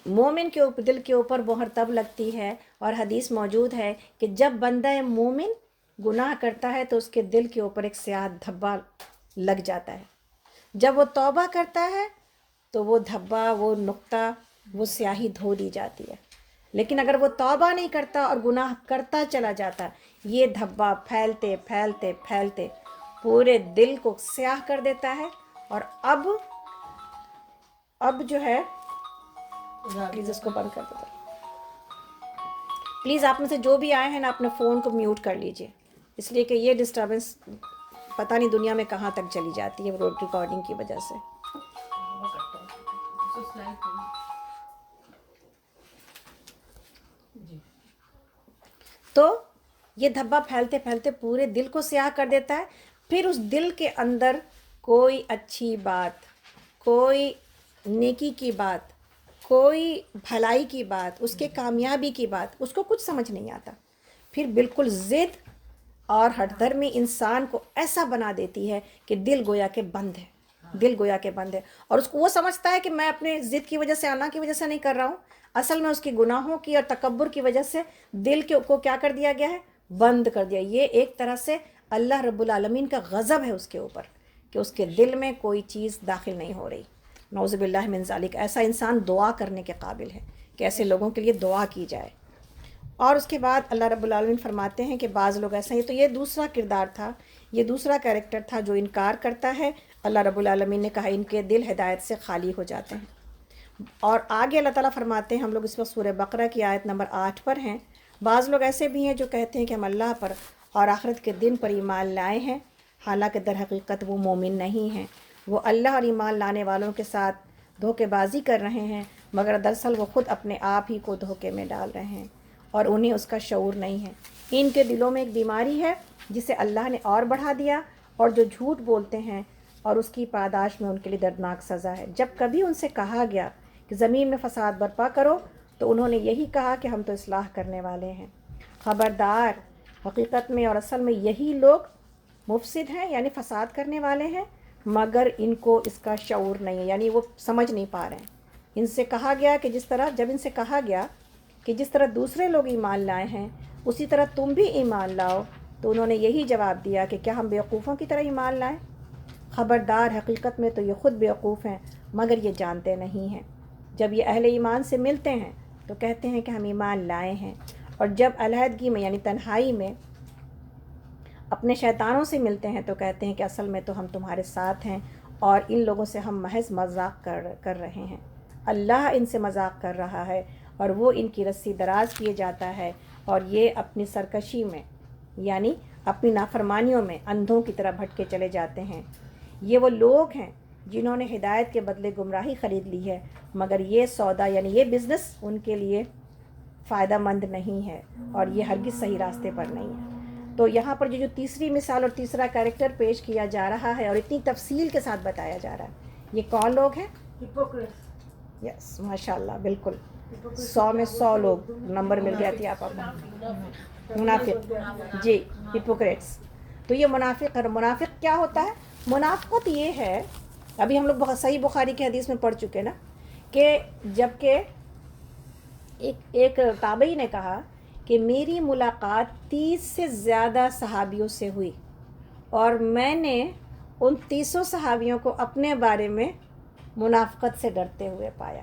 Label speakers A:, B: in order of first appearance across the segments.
A: مومن کے اوپر دل کے اوپر مہر تب لگتی ہے، اور حدیث موجود ہے کہ جب بندہ مومن گناہ کرتا ہے تو اس کے دل کے اوپر ایک سیاہ دھبا لگ جاتا ہے، جب وہ توبہ کرتا ہے تو وہ دھبا، وہ نقطہ، وہ سیاہی دھو دی جاتی ہے۔ لیکن اگر وہ توبہ نہیں کرتا اور گناہ کرتا چلا جاتا، یہ دھبا پھیلتے پھیلتے پھیلتے پورے دل کو سیاہ کر دیتا ہے۔ اور اب جو ہے، پلیز اس کو بند کر دیتا، پلیز آپ میں سے جو بھی آئے ہیں نا اپنے فون کو میوٹ کر لیجئے، اس لیے کہ یہ ڈسٹربنس پتہ نہیں دنیا میں کہاں تک چلی جاتی ہے ریکارڈنگ کی وجہ سے۔ تو یہ دھبا پھیلتے پھیلتے پورے دل کو سیاہ کر دیتا ہے، پھر اس دل کے اندر کوئی اچھی بات، کوئی نیکی کی بات، کوئی بھلائی کی بات، اس کے کامیابی کی بات اس کو کچھ سمجھ نہیں آتا، پھر بالکل ضد اور ہٹ درمی انسان کو ایسا بنا دیتی ہے کہ دل گویا کہ بند ہے، دل گویا کہ بند ہے، اور اس کو وہ سمجھتا ہے کہ میں اپنے ضد کی وجہ سے، اللہ کی وجہ سے نہیں کر رہا ہوں، اصل میں اس کی گناہوں کی اور تکبر کی وجہ سے دل کو کیا کر دیا گیا ہے، بند کر دیا۔ یہ ایک طرح سے اللہ رب العالمین کا غضب ہے اس کے اوپر کہ اس کے دل میں کوئی چیز داخل نہیں ہو رہی، نعوذ باللہ من ذالک۔ ایسا انسان دعا کرنے کے قابل ہے کہ ایسے لوگوں کے لیے دعا کی جائے۔ اور اس کے بعد اللہ رب العالمین فرماتے ہیں کہ بعض لوگ ایسا ہی، تو یہ دوسرا کردار تھا، یہ دوسرا کریکٹر تھا جو انکار کرتا ہے۔ اللہ رب العالمین نے کہا ان کے دل ہدایت سے خالی ہو جاتے ہیں۔ اور آگے اللہ تعالیٰ فرماتے ہیں، ہم لوگ اس وقت سورہ بقرہ کی آیت نمبر 8 پر ہیں، بعض لوگ ایسے بھی ہیں جو کہتے ہیں کہ ہم اللہ پر اور آخرت کے دن پر ایمان لائے ہیں، حالانکہ در حقیقت وہ مومن نہیں ہیں، وہ اللہ اور ایمان لانے والوں کے ساتھ دھوکے بازی کر رہے ہیں، مگر دراصل وہ خود اپنے آپ ہی کو دھوکے میں ڈال رہے ہیں اور انہیں اس کا شعور نہیں ہے۔ ان کے دلوں میں ایک بیماری ہے جسے اللہ نے اور بڑھا دیا، اور جو جھوٹ بولتے ہیں اور اس کی پاداش میں ان کے لیے دردناک سزا ہے۔ جب کبھی ان سے کہا گیا کہ زمین میں فساد برپا کرو تو انہوں نے یہی کہا کہ ہم تو اصلاح کرنے والے ہیں۔ خبردار، حقیقت میں اور اصل میں یہی لوگ مفسد ہیں، یعنی فساد کرنے والے ہیں، مگر ان کو اس کا شعور نہیں ہے، یعنی وہ سمجھ نہیں پا رہے ہیں۔ ان سے کہا گیا کہ جب ان سے کہا گیا کہ جس طرح دوسرے لوگ ایمان لائے ہیں اسی طرح تم بھی ایمان لاؤ، تو انہوں نے یہی جواب دیا کہ کیا ہم بیوقوفوں کی طرح ایمان لائیں؟ خبردار، حقیقت میں تو یہ خود بیوقوف ہیں مگر یہ جانتے نہیں ہیں۔ جب یہ اہل ایمان سے ملتے ہیں تو کہتے ہیں کہ ہم ایمان لائے ہیں، اور جب علیحدگی میں یعنی تنہائی میں اپنے شیطانوں سے ملتے ہیں تو کہتے ہیں کہ اصل میں تو ہم تمہارے ساتھ ہیں اور ان لوگوں سے ہم محض مذاق کر رہے ہیں۔ اللہ ان سے مذاق کر رہا ہے اور وہ ان کی رسی دراز کیے جاتا ہے، اور یہ اپنی سرکشی میں یعنی اپنی نافرمانیوں میں اندھوں کی طرح بھٹکے چلے جاتے ہیں۔ یہ وہ لوگ ہیں جنہوں نے ہدایت کے بدلے گمراہی خرید لی ہے، مگر یہ سودا یعنی یہ بزنس ان کے لیے فائدہ مند نہیں ہے اور یہ ہرگز صحیح راستے پر نہیں ہے۔ تو یہاں پر جو تیسری مثال اور تیسرا کریکٹر پیش کیا جا رہا ہے اور اتنی تفصیل کے ساتھ بتایا جا رہا ہے، یہ کون لوگ ہیں؟ یس، ماشاء اللہ، بالکل 100 میں 100 لوگ نمبر مل گیا تھی آپ کو۔ منافق، جی، ہپوکریٹس۔ تو یہ منافق ہے۔ منافق کیا ہوتا ہے؟ منافقت یہ ہے، ابھی ہم لوگ بہت صحیح بخاری کی حدیث میں پڑھ چکے نا، کہ جب کہ ایک تابعی نے کہا کہ میری ملاقات 30 سے زیادہ صحابیوں سے ہوئی اور میں نے ان 30 صحابیوں کو اپنے بارے میں منافقت سے ڈرتے ہوئے پایا۔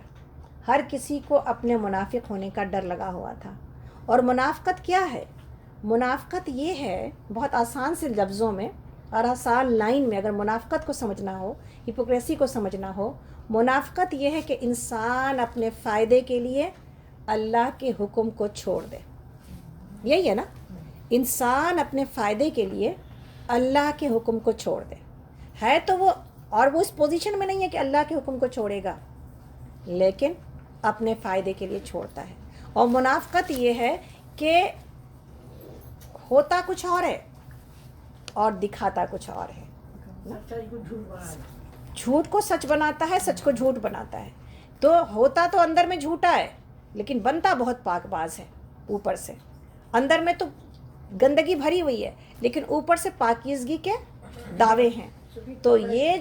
A: ہر کسی کو اپنے منافق ہونے کا ڈر لگا ہوا تھا۔ اور منافقت کیا ہے؟ منافقت یہ ہے، بہت آسان سے لفظوں میں اور آسان لائن میں اگر منافقت کو سمجھنا ہو، ہپوکریسی کو سمجھنا ہو، منافقت یہ ہے کہ انسان اپنے فائدے کے لیے اللہ کے حکم کو چھوڑ دے۔ یہی ہے نا، انسان اپنے فائدے کے لیے اللہ کے حکم کو چھوڑ دے، ہے تو وہ، اور وہ اس پوزیشن میں نہیں ہے کہ اللہ کے حکم کو چھوڑے گا، لیکن اپنے فائدے کے لیے چھوڑتا ہے۔ اور منافقت یہ ہے کہ ہوتا کچھ اور ہے اور دکھاتا کچھ اور ہے، جھوٹ کو سچ بناتا ہے، سچ کو جھوٹ بناتا ہے۔ تو ہوتا تو اندر میں جھوٹا ہے لیکن بنتا بہت پاک باز ہے، اوپر سے اندر میں تو گندگی بھری ہوئی ہے لیکن اوپر سے پاکیزگی کے دعوے ہیں۔ تو یہ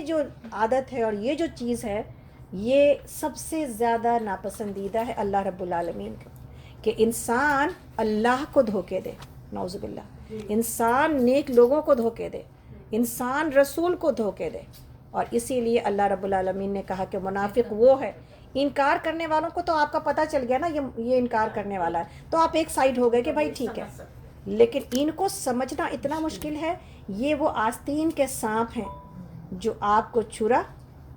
A: جو عادت ہے اور یہ جو چیز ہے، یہ سب سے زیادہ ناپسندیدہ ہے اللہ رب العالمین کا، کہ انسان اللہ کو دھوکے دے، نعوذ باللہ، انسان نیک لوگوں کو دھوکے دے، انسان رسول کو دھوکے دے. اور اسی لیے اللہ رب العالمین نے کہا کہ منافق وہ ہے. انکار کرنے والوں کو تو آپ کا پتہ چل گیا نا یہ انکار کرنے والا ہے، تو آپ ایک سائڈ ہو گئے کہ بھائی ٹھیک ہے. لیکن ان کو سمجھنا اتنا مشکل ہے. یہ وہ آستین کے سانپ ہیں جو آپ کو چھرا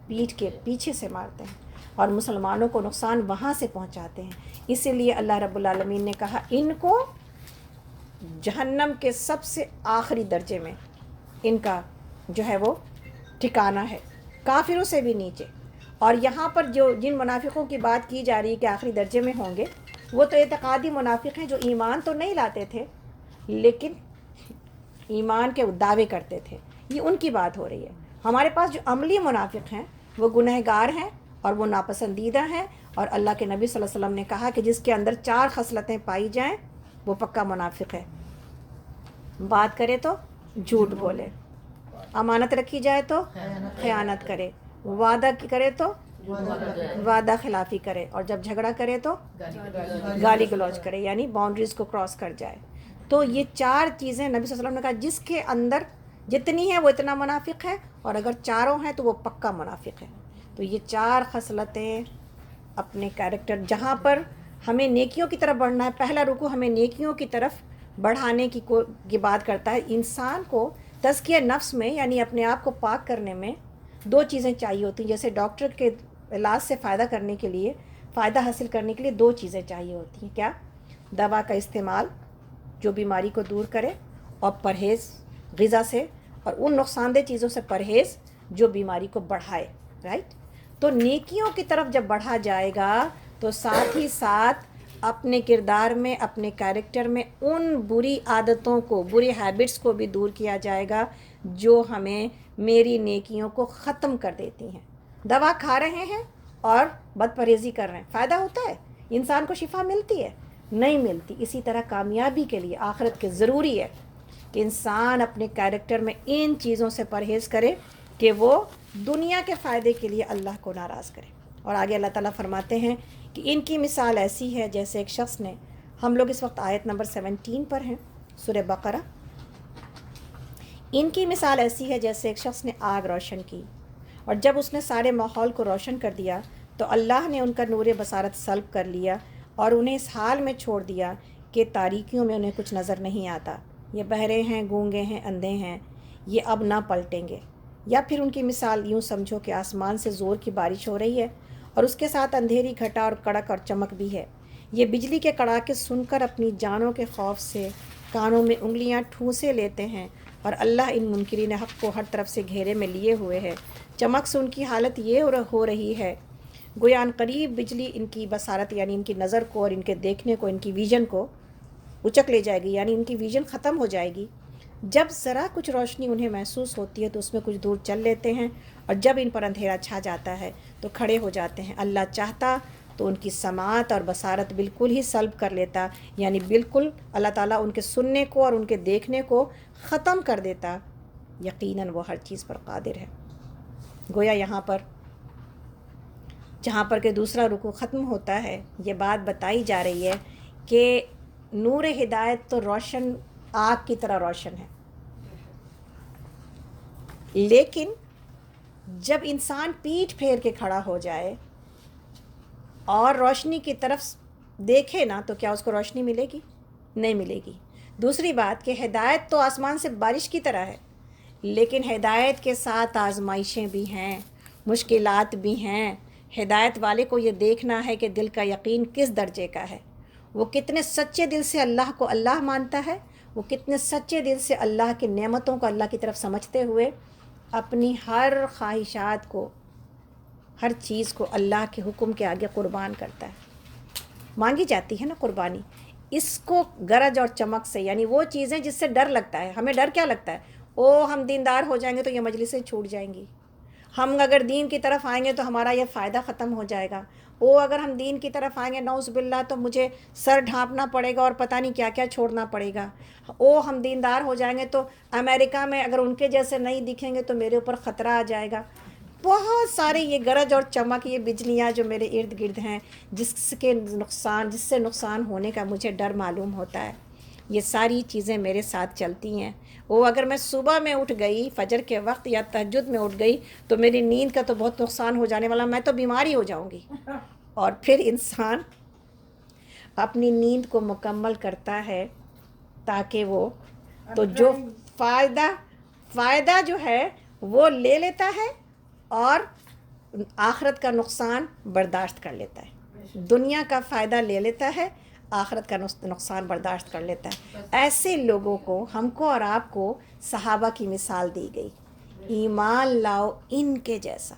A: پیٹھ کے پیچھے سے مارتے ہیں اور مسلمانوں کو نقصان وہاں سے پہنچاتے ہیں. اسی لیے اللہ رب العالمین نے کہا ان کو جہنم کے سب سے آخری درجے میں ان کا جو ہے وہ ٹھکانہ ہے، کافروں سے بھی نیچے. اور یہاں پر جو جن منافقوں کی بات کی جا رہی ہے کہ آخری درجے میں ہوں گے، وہ تو اعتقادی منافق ہیں جو ایمان تو نہیں لاتے تھے لیکن ایمان کے دعوے کرتے تھے. یہ ان کی بات ہو رہی ہے. ہمارے پاس جو عملی منافق ہیں وہ گنہگار ہیں اور وہ ناپسندیدہ ہیں. اور اللہ کے نبی صلی اللہ علیہ وسلم نے کہا کہ جس کے اندر 4 خصلتیں پائی جائیں وہ پکا منافق ہے. بات کرے تو جھوٹ بولے، امانت رکھی جائے تو خیانت کرے، وعدہ کرے تو وعدہ خلافی کرے، اور جب جھگڑا کرے تو گالی گلوچ کرے، یعنی باؤنڈریز کو کراس کر جائے. تو یہ 4 چیزیں نبی صلی اللہ علیہ وسلم نے کہا جس کے اندر جتنی ہے وہ اتنا منافق ہے، اور اگر 4 ہیں تو وہ پکا منافق ہے. تو یہ 4 خصلتیں اپنے کیریکٹر، جہاں پر ہمیں نیکیوں کی طرف بڑھنا ہے، پہلا رکوع ہمیں نیکیوں کی طرف بڑھانے کی بات کرتا ہے. انسان کو تزکیہ نفس میں یعنی اپنے آپ کو پاک کرنے میں 2 چیزیں چاہیے ہوتی ہیں. جیسے ڈاکٹر کے علاج سے فائدہ حاصل کرنے کے لیے 2 چیزیں چاہیے ہوتی ہیں. کیا؟ دوا کا استعمال جو بیماری کو دور کرے، اور پرہیز غذا سے اور ان نقصان دہ چیزوں سے پرہیز جو بیماری کو بڑھائے. رائٹ؟ تو نیکیوں کی طرف جب بڑھا جائے گا تو ساتھ ہی ساتھ اپنے کردار میں، اپنے کیریکٹر میں ان بری عادتوں کو، بری ہیبٹس کو بھی دور کیا جائے گا جو ہمیں میری نیکیوں کو ختم کر دیتی ہیں. دوا کھا رہے ہیں اور بد پرہیزی کر رہے ہیں، فائدہ ہوتا ہے؟ انسان کو شفا ملتی ہے؟ نہیں ملتی. اسی طرح کامیابی کے لیے آخرت کے ضروری ہے کہ انسان اپنے کیریکٹر میں ان چیزوں سے پرہیز کرے کہ وہ دنیا کے فائدے کے لیے اللہ کو ناراض کرے. اور آگے اللہ تعالیٰ فرماتے ہیں کہ ان کی مثال ایسی ہے جیسے ایک شخص نے، ہم لوگ اس وقت آیت نمبر 17 پر ہیں سورہ بقرہ. ان کی مثال ایسی ہے جیسے ایک شخص نے آگ روشن کی، اور جب اس نے سارے ماحول کو روشن کر دیا تو اللہ نے ان کا نور بصارت سلب کر لیا اور انہیں اس حال میں چھوڑ دیا کہ تاریکیوں میں انہیں کچھ نظر نہیں آتا. یہ بہرے ہیں، گونگے ہیں، اندھے ہیں، یہ اب نہ پلٹیں گے. یا پھر ان کی مثال یوں سمجھو کہ آسمان سے زور کی بارش ہو رہی ہے اور اس کے ساتھ اندھیری گھٹا اور کڑک اور چمک بھی ہے. یہ بجلی کے کڑاکے سن کر اپنی جانوں کے خوف سے کانوں میں انگلیاں ٹھونسے لیتے ہیں، اور اللہ ان منکرین حق کو ہر طرف سے گھیرے میں لیے ہوئے ہے. چمک سے ان کی حالت یہ ہو رہی ہے گویا ان قریب بجلی ان کی بصارت یعنی ان کی نظر کو اور ان کے دیکھنے کو، ان کی ویژن کو اچک لے جائے گی، یعنی ان کی ویژن ختم ہو جائے گی. جب ذرا کچھ روشنی انہیں محسوس ہوتی ہے تو اس میں کچھ دور چل لیتے ہیں، اور جب ان پر اندھیرا چھا جاتا ہے تو کھڑے ہو جاتے ہیں. اللہ چاہتا تو ان کی سماعت اور بصارت بالکل ہی سلب کر لیتا، یعنی بالکل اللہ تعالیٰ ان کے سننے کو اور ان کے دیکھنے کو ختم کر دیتا. یقیناً وہ ہر چیز پر قادر ہے. گویا یہاں پر جہاں پر کہ دوسرا رکوع ختم ہوتا ہے، یہ بات بتائی جا رہی ہے کہ نور ہدایت تو روشن آگ کی طرح روشن ہے، لیکن جب انسان پیٹھ پھیر کے کھڑا ہو جائے اور روشنی کی طرف دیکھے نا تو کیا اس کو روشنی ملے گی؟ نہیں ملے گی. دوسری بات کہ ہدایت تو آسمان سے بارش کی طرح ہے، لیکن ہدایت کے ساتھ آزمائشیں بھی ہیں، مشکلات بھی ہیں. ہدایت والے کو یہ دیکھنا ہے کہ دل کا یقین کس درجے کا ہے، وہ کتنے سچے دل سے اللہ کو اللہ مانتا ہے، وہ کتنے سچے دل سے اللہ کی نعمتوں کو اللہ کی طرف سمجھتے ہوئے اپنی ہر خواہشات کو، ہر چیز کو اللہ کے حکم کے آگے قربان کرتا ہے. مانگی جاتی ہے نا قربانی، اس کو گرج اور چمک سے، یعنی وہ چیزیں جس سے ڈر لگتا ہے. ہمیں ڈر کیا لگتا ہے؟ ہم دیندار ہو جائیں گے تو یہ مجلسیں چھوٹ جائیں گی، ہم اگر دین کی طرف آئیں گے تو ہمارا یہ فائدہ ختم ہو جائے گا، اگر ہم دین کی طرف آئیں گے نعوذ باللہ تو مجھے سر ڈھانپنا پڑے گا اور پتہ نہیں کیا کیا چھوڑنا پڑے گا، ہم دیندار ہو جائیں گے تو امریکہ میں اگر ان کے جیسے نہیں دکھیں گے تو میرے اوپر خطرہ آ جائے گا. بہت سارے یہ گرج اور چمک، یہ بجلیاں جو میرے ارد گرد ہیں، جس سے نقصان ہونے کا مجھے ڈر معلوم ہوتا ہے، یہ ساری چیزیں میرے ساتھ چلتی ہیں۔ وہ اگر میں صبح میں اٹھ گئی فجر کے وقت یا تہجد میں اٹھ گئی تو میری نیند کا تو بہت نقصان ہو جانے والا، میں تو بیماری ہو جاؤں گی۔ اور پھر انسان اپنی نیند کو مکمل کرتا ہے تاکہ وہ تو جو فائدہ جو ہے وہ لے لیتا ہے اور آخرت کا نقصان برداشت کر لیتا ہے، دنیا کا فائدہ لے لیتا ہے، آخرت کا نقصان برداشت کر لیتا ہے۔ ایسے لوگوں کو، ہم کو اور آپ کو صحابہ کی مثال دی گئی، ایمان لاؤ ان کے جیسا،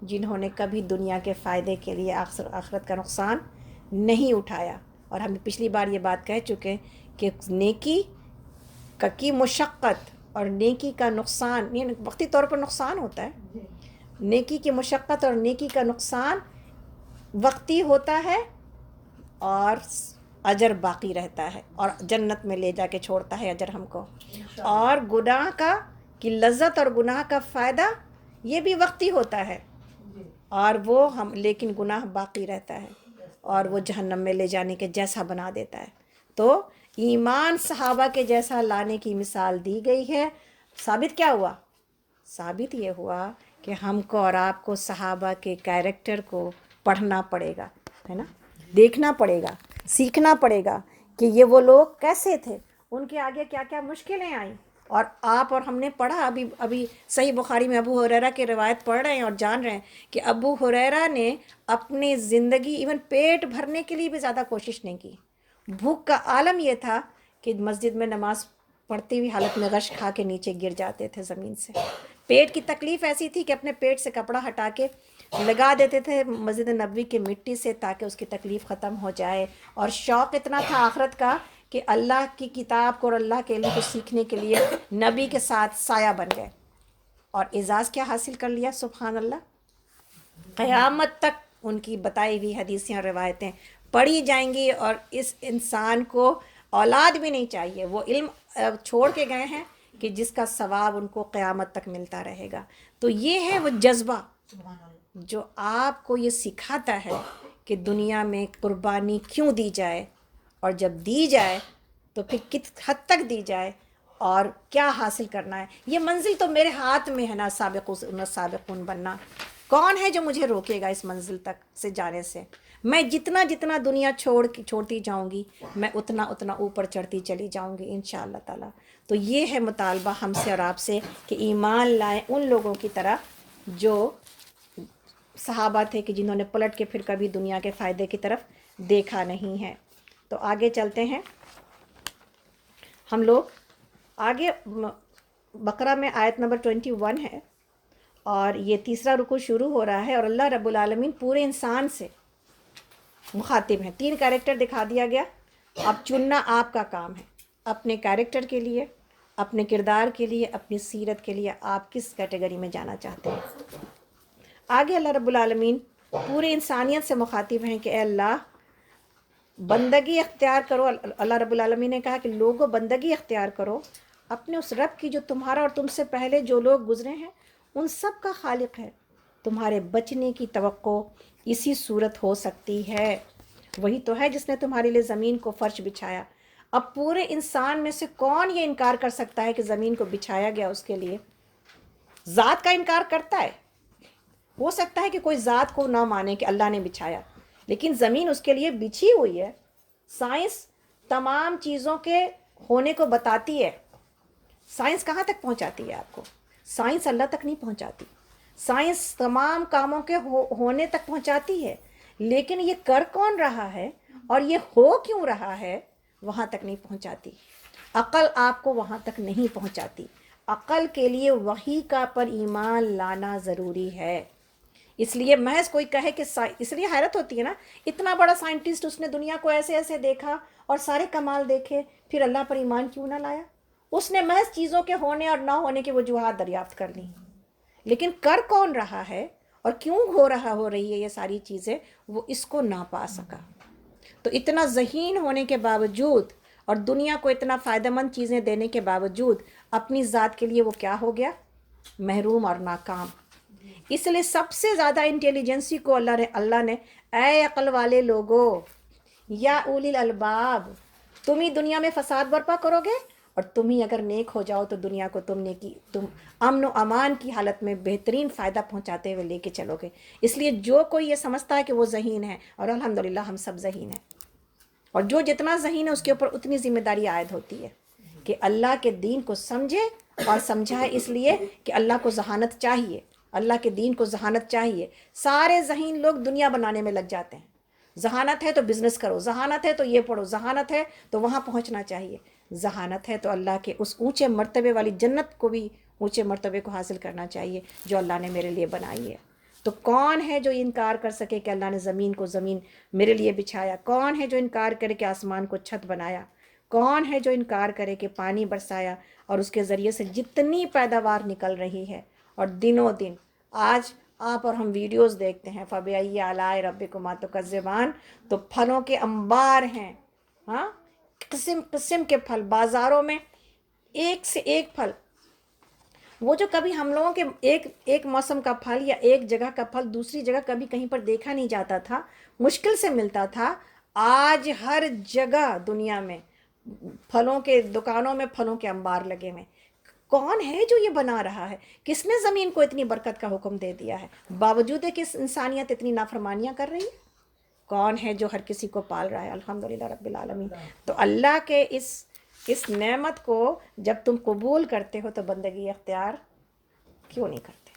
A: جنہوں نے کبھی دنیا کے فائدے کے لیے آخرت کا نقصان نہیں اٹھایا۔ اور ہم پچھلی بار یہ بات کہہ چکے کہ نیکی کی مشقت اور نیکی کا نقصان، یعنی وقتی طور پر نقصان ہوتا ہے، نیکی کی مشقت اور نیکی کا نقصان وقتی ہوتا ہے اور اجر باقی رہتا ہے اور جنت میں لے جا کے چھوڑتا ہے اجر ہم کو۔ اور گناہ کی لذت اور گناہ کا فائدہ یہ بھی وقتی ہوتا ہے اور وہ لیکن گناہ باقی رہتا ہے اور وہ جہنم میں لے جانے کے جیسا بنا دیتا ہے۔ تو ایمان صحابہ کے جیسا لانے کی مثال دی گئی ہے۔ ثابت کیا ہوا؟ ثابت یہ ہوا کہ ہم کو اور آپ کو صحابہ کے کیریکٹر کو پڑھنا پڑے گا، ہے نا، دیکھنا پڑے گا، سیکھنا پڑے گا کہ یہ وہ لوگ کیسے تھے، ان کے آگے کیا کیا مشکلیں آئیں۔ اور آپ اور ہم نے پڑھا، ابھی صحیح بخاری میں ابو ہریرہ کی روایت پڑھ رہے ہیں اور جان رہے ہیں کہ ابو ہریرہ نے اپنی زندگی ایون پیٹ بھرنے کے لیے بھی زیادہ کوشش نہیں کی۔ بھوک کا عالم یہ تھا کہ مسجد میں نماز پڑھتی ہوئی حالت میں غش کھا کے نیچے گر جاتے تھے زمین سے۔ پیٹ کی تکلیف ایسی تھی کہ اپنے پیٹ سے کپڑا ہٹا کے لگا دیتے تھے مسجد نبوی کی مٹی سے تاکہ اس کی تکلیف ختم ہو جائے۔ اور شوق اتنا تھا آخرت کا کہ اللہ کی کتاب کو اور اللہ کے علم کو سیکھنے کے لیے نبی کے ساتھ سایہ بن گئے اور اعزاز کیا حاصل کر لیا، سبحان اللہ۔ قیامت تک ان کی بتائی ہوئی حدیثیں اور روایتیں پڑھی جائیں گی اور اس انسان کو اولاد بھی نہیں چاہیے، وہ علم چھوڑ کے گئے ہیں کہ جس کا ثواب ان کو قیامت تک ملتا رہے گا۔ تو یہ ہے وہ جذبہ جو آپ کو یہ سکھاتا ہے کہ دنیا میں قربانی کیوں دی جائے اور جب دی جائے تو پھر کس حد تک دی جائے اور کیا حاصل کرنا ہے۔ یہ منزل تو میرے ہاتھ میں ہے نا، سابقون بننا۔ کون ہے جو مجھے روکے گا اس منزل تک سے جانے سے؟ میں جتنا دنیا چھوڑتی جاؤں گی میں اتنا اوپر چڑھتی چلی جاؤں گی انشاءاللہ تعالیٰ۔ تو یہ ہے مطالبہ ہم سے اور آپ سے کہ ایمان لائیں ان لوگوں کی طرح جو صحابہ تھے کہ جنہوں نے پلٹ کے پھر کبھی دنیا کے فائدے کی طرف دیکھا نہیں ہے۔ تو آگے چلتے ہیں ہم لوگ، آگے بقرہ میں آیت نمبر 21 ہے اور یہ تیسرا رکوع شروع ہو رہا ہے اور اللہ رب العالمین پورے انسان سے مخاطب ہیں۔ 3 کیریکٹر دکھا دیا گیا، اب چننا آپ کا کام ہے، اپنے کیریکٹر کے لیے، اپنے کردار کے لیے، اپنی سیرت کے لیے آپ کس کیٹیگری میں جانا چاہتے ہیں۔ آگے اللہ رب العالمین پورے انسانیت سے مخاطب ہیں کہ اے اللہ بندگی اختیار کرو۔ اللہ رب العالمین نے کہا کہ لوگوں بندگی اختیار کرو اپنے اس رب کی جو تمہارا اور تم سے پہلے جو لوگ گزرے ہیں ان سب کا خالق ہے۔ تمہارے بچنے کی توقع اسی صورت ہو سکتی ہے، وہی تو ہے جس نے تمہارے لیے زمین کو فرش بچھایا۔ اب پورے انسان میں سے کون یہ انکار کر سکتا ہے کہ زمین کو بچھایا گیا اس کے لیے؟ ذات کا انکار کرتا ہے، ہو سکتا ہے کہ کوئی ذات کو نہ مانے کہ اللہ نے بچھایا، لیکن زمین اس کے لیے بچھی ہوئی ہے۔ سائنس تمام چیزوں کے ہونے کو بتاتی ہے۔ سائنس کہاں تک پہنچاتی ہے آپ کو؟ سائنس اللہ تک نہیں پہنچاتی۔ سائنس تمام کاموں کے ہونے تک پہنچاتی ہے، لیکن یہ کر کون رہا ہے اور یہ ہو کیوں رہا ہے وہاں تک نہیں پہنچاتی۔ عقل آپ کو وہاں تک نہیں پہنچاتی۔ عقل کے لیے وحی کا پر ایمان لانا ضروری ہے۔ اس لیے محض کوئی کہے کہ اس لیے حیرت ہوتی ہے نا، اتنا بڑا سائنٹسٹ، اس نے دنیا کو ایسے ایسے دیکھا اور سارے کمال دیکھے، پھر اللہ پر ایمان کیوں نہ لایا؟ اس نے محض چیزوں کے ہونے اور نہ ہونے کی وجوہات دریافت کر لی، لیکن کر کون رہا ہے اور کیوں ہو رہی ہے یہ ساری چیزیں، وہ اس کو نہ پا سکا۔ تو اتنا ذہین ہونے کے باوجود اور دنیا کو اتنا فائدہ مند چیزیں دینے کے باوجود اپنی ذات کے لیے وہ کیا ہو گیا؟ محروم اور ناکام۔ اس لیے سب سے زیادہ انٹیلیجنسی کو اللہ نے اے عقل والے لوگوں یا اولی الالباب، تم ہی دنیا میں فساد برپا کرو گے، اور تم ہی اگر نیک ہو جاؤ تو دنیا کو تم امن و امان کی حالت میں بہترین فائدہ پہنچاتے ہوئے لے کے چلو گے۔ اس لیے جو کوئی یہ سمجھتا ہے کہ وہ ذہین ہے، اور الحمدللہ ہم سب ذہین ہیں، اور جو جتنا ذہین ہے اس کے اوپر اتنی ذمہ داری عائد ہوتی ہے کہ اللہ کے دین کو سمجھے اور سمجھائے، اس لیے کہ اللہ کو ذہانت چاہیے، اللہ کے دین کو ذہانت چاہیے۔ سارے ذہین لوگ دنیا بنانے میں لگ جاتے ہیں، ذہانت ہے تو بزنس کرو، ذہانت ہے تو یہ پڑھو، ذہانت ہے تو وہاں پہنچنا چاہیے، ذہانت ہے تو اللہ کے اس اونچے مرتبے والی جنت کو بھی، اونچے مرتبے کو حاصل کرنا چاہیے جو اللہ نے میرے لیے بنائی ہے۔ تو کون ہے جو انکار کر سکے کہ اللہ نے زمین کو زمین میرے لیے بچھایا؟ کون ہے جو انکار کرے کہ آسمان کو چھت بنایا؟ کون ہے جو انکار کرے کہ پانی برسایا اور اس کے ذریعے سے جتنی پیداوار نکل رہی ہے، اور دنوں دن آج آپ اور ہم ویڈیوز دیکھتے ہیں فَبِأَيِّ آلَاءِ رَبِّكُمَا تُكَذِّبَانِ، تو پھلوں کے انبار ہیں، ہاں، قسم قسم کے پھل بازاروں میں، ایک سے ایک پھل۔ وہ جو کبھی ہم لوگوں کے ایک موسم کا پھل یا ایک جگہ کا پھل دوسری جگہ کبھی کہیں پر دیکھا نہیں جاتا تھا، مشکل سے ملتا تھا، آج ہر جگہ دنیا میں پھلوں کے دکانوں میں پھلوں کے انبار لگے ہوئے۔ کون ہے جو یہ بنا رہا ہے؟ کس نے زمین کو اتنی برکت کا حکم دے دیا ہے باوجود کہ انسانیت اتنی نافرمانیاں کر رہی ہے؟ کون ہے جو ہر کسی کو پال رہا ہے؟ الحمدللہ رب العالمین۔ تو اللہ کے اس نعمت کو جب تم قبول کرتے ہو تو بندگی اختیار کیوں نہیں کرتے؟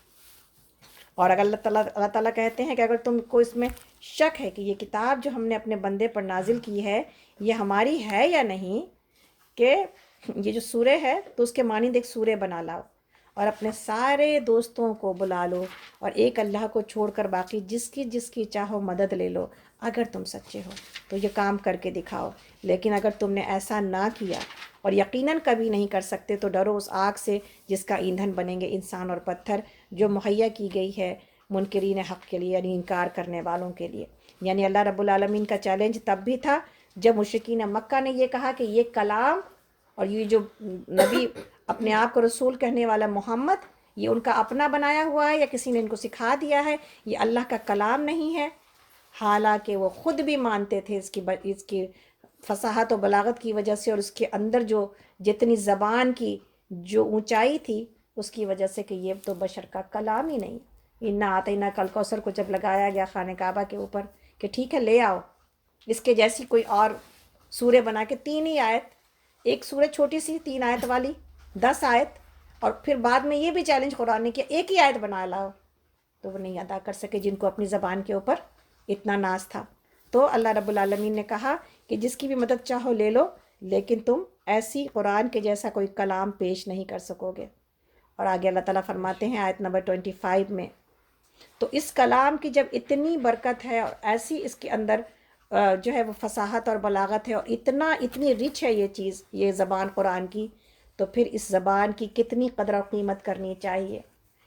A: اور اگر اللہ تعالیٰ کہتے ہیں کہ اگر تم کو اس میں شک ہے کہ یہ کتاب جو ہم نے اپنے بندے پر نازل کی ہے یہ ہماری ہے یا نہیں، کہ یہ جو سورہ ہے تو اس کے مانند ایک سورہ بنا لاؤ اور اپنے سارے دوستوں کو بلا لو اور ایک اللہ کو چھوڑ کر باقی جس کی چاہو مدد لے لو، اگر تم سچے ہو تو یہ کام کر کے دکھاؤ۔ لیکن اگر تم نے ایسا نہ کیا اور یقیناً کبھی نہیں کر سکتے تو ڈرو اس آگ سے جس کا ایندھن بنیں گے انسان اور پتھر، جو مہیا کی گئی ہے منکرین حق کے لیے، یعنی انکار کرنے والوں کے لیے۔ یعنی اللہ رب العالمین کا چیلنج تب بھی تھا جب مشرکین مکہ نے یہ کہا کہ یہ کلام اور یہ جو نبی اپنے آپ کو رسول کہنے والا محمد، یہ ان کا اپنا بنایا ہوا ہے یا کسی نے ان کو سکھا دیا ہے، یہ اللہ کا کلام نہیں ہے۔ حالانکہ وہ خود بھی مانتے تھے اس کی فصاحت و بلاغت کی وجہ سے، اور اس کے اندر جو جتنی زبان کی جو اونچائی تھی اس کی وجہ سے، کہ یہ تو بشر کا کلام ہی نہیں۔ اِنَّا أَعْطَيْنَاكَ الْكَوْثَرَ کو جب لگایا گیا خانہ کعبہ کے اوپر کہ ٹھیک ہے لے آؤ اس کے جیسی کوئی اور سورہ بنا کے، 3 ہی آیت، ایک سورہ چھوٹی سی 3 آیت والی، 10 آیت، اور پھر بعد میں یہ بھی چیلنج قرآن نے کیا ایک ہی آیت بنا لاؤ، تو وہ نہیں ادا کر سکے جن کو اپنی زبان کے اوپر اتنا ناز تھا۔ تو اللہ رب العالمین نے کہا کہ جس کی بھی مدد چاہو لے لو، لیکن تم ایسی قرآن کے جیسا کوئی کلام پیش نہیں کر سکو گے۔ اور آگے اللہ تعالیٰ فرماتے ہیں آیت نمبر 25 میں، تو اس کلام کی جب اتنی برکت ہے اور ایسی اس کے اندر جو ہے وہ فصاحت اور بلاغت ہے، اور اتنی رچ ہے یہ چیز، یہ زبان قرآن کی، تو پھر اس زبان کی کتنی قدر و قیمت کرنی چاہیے،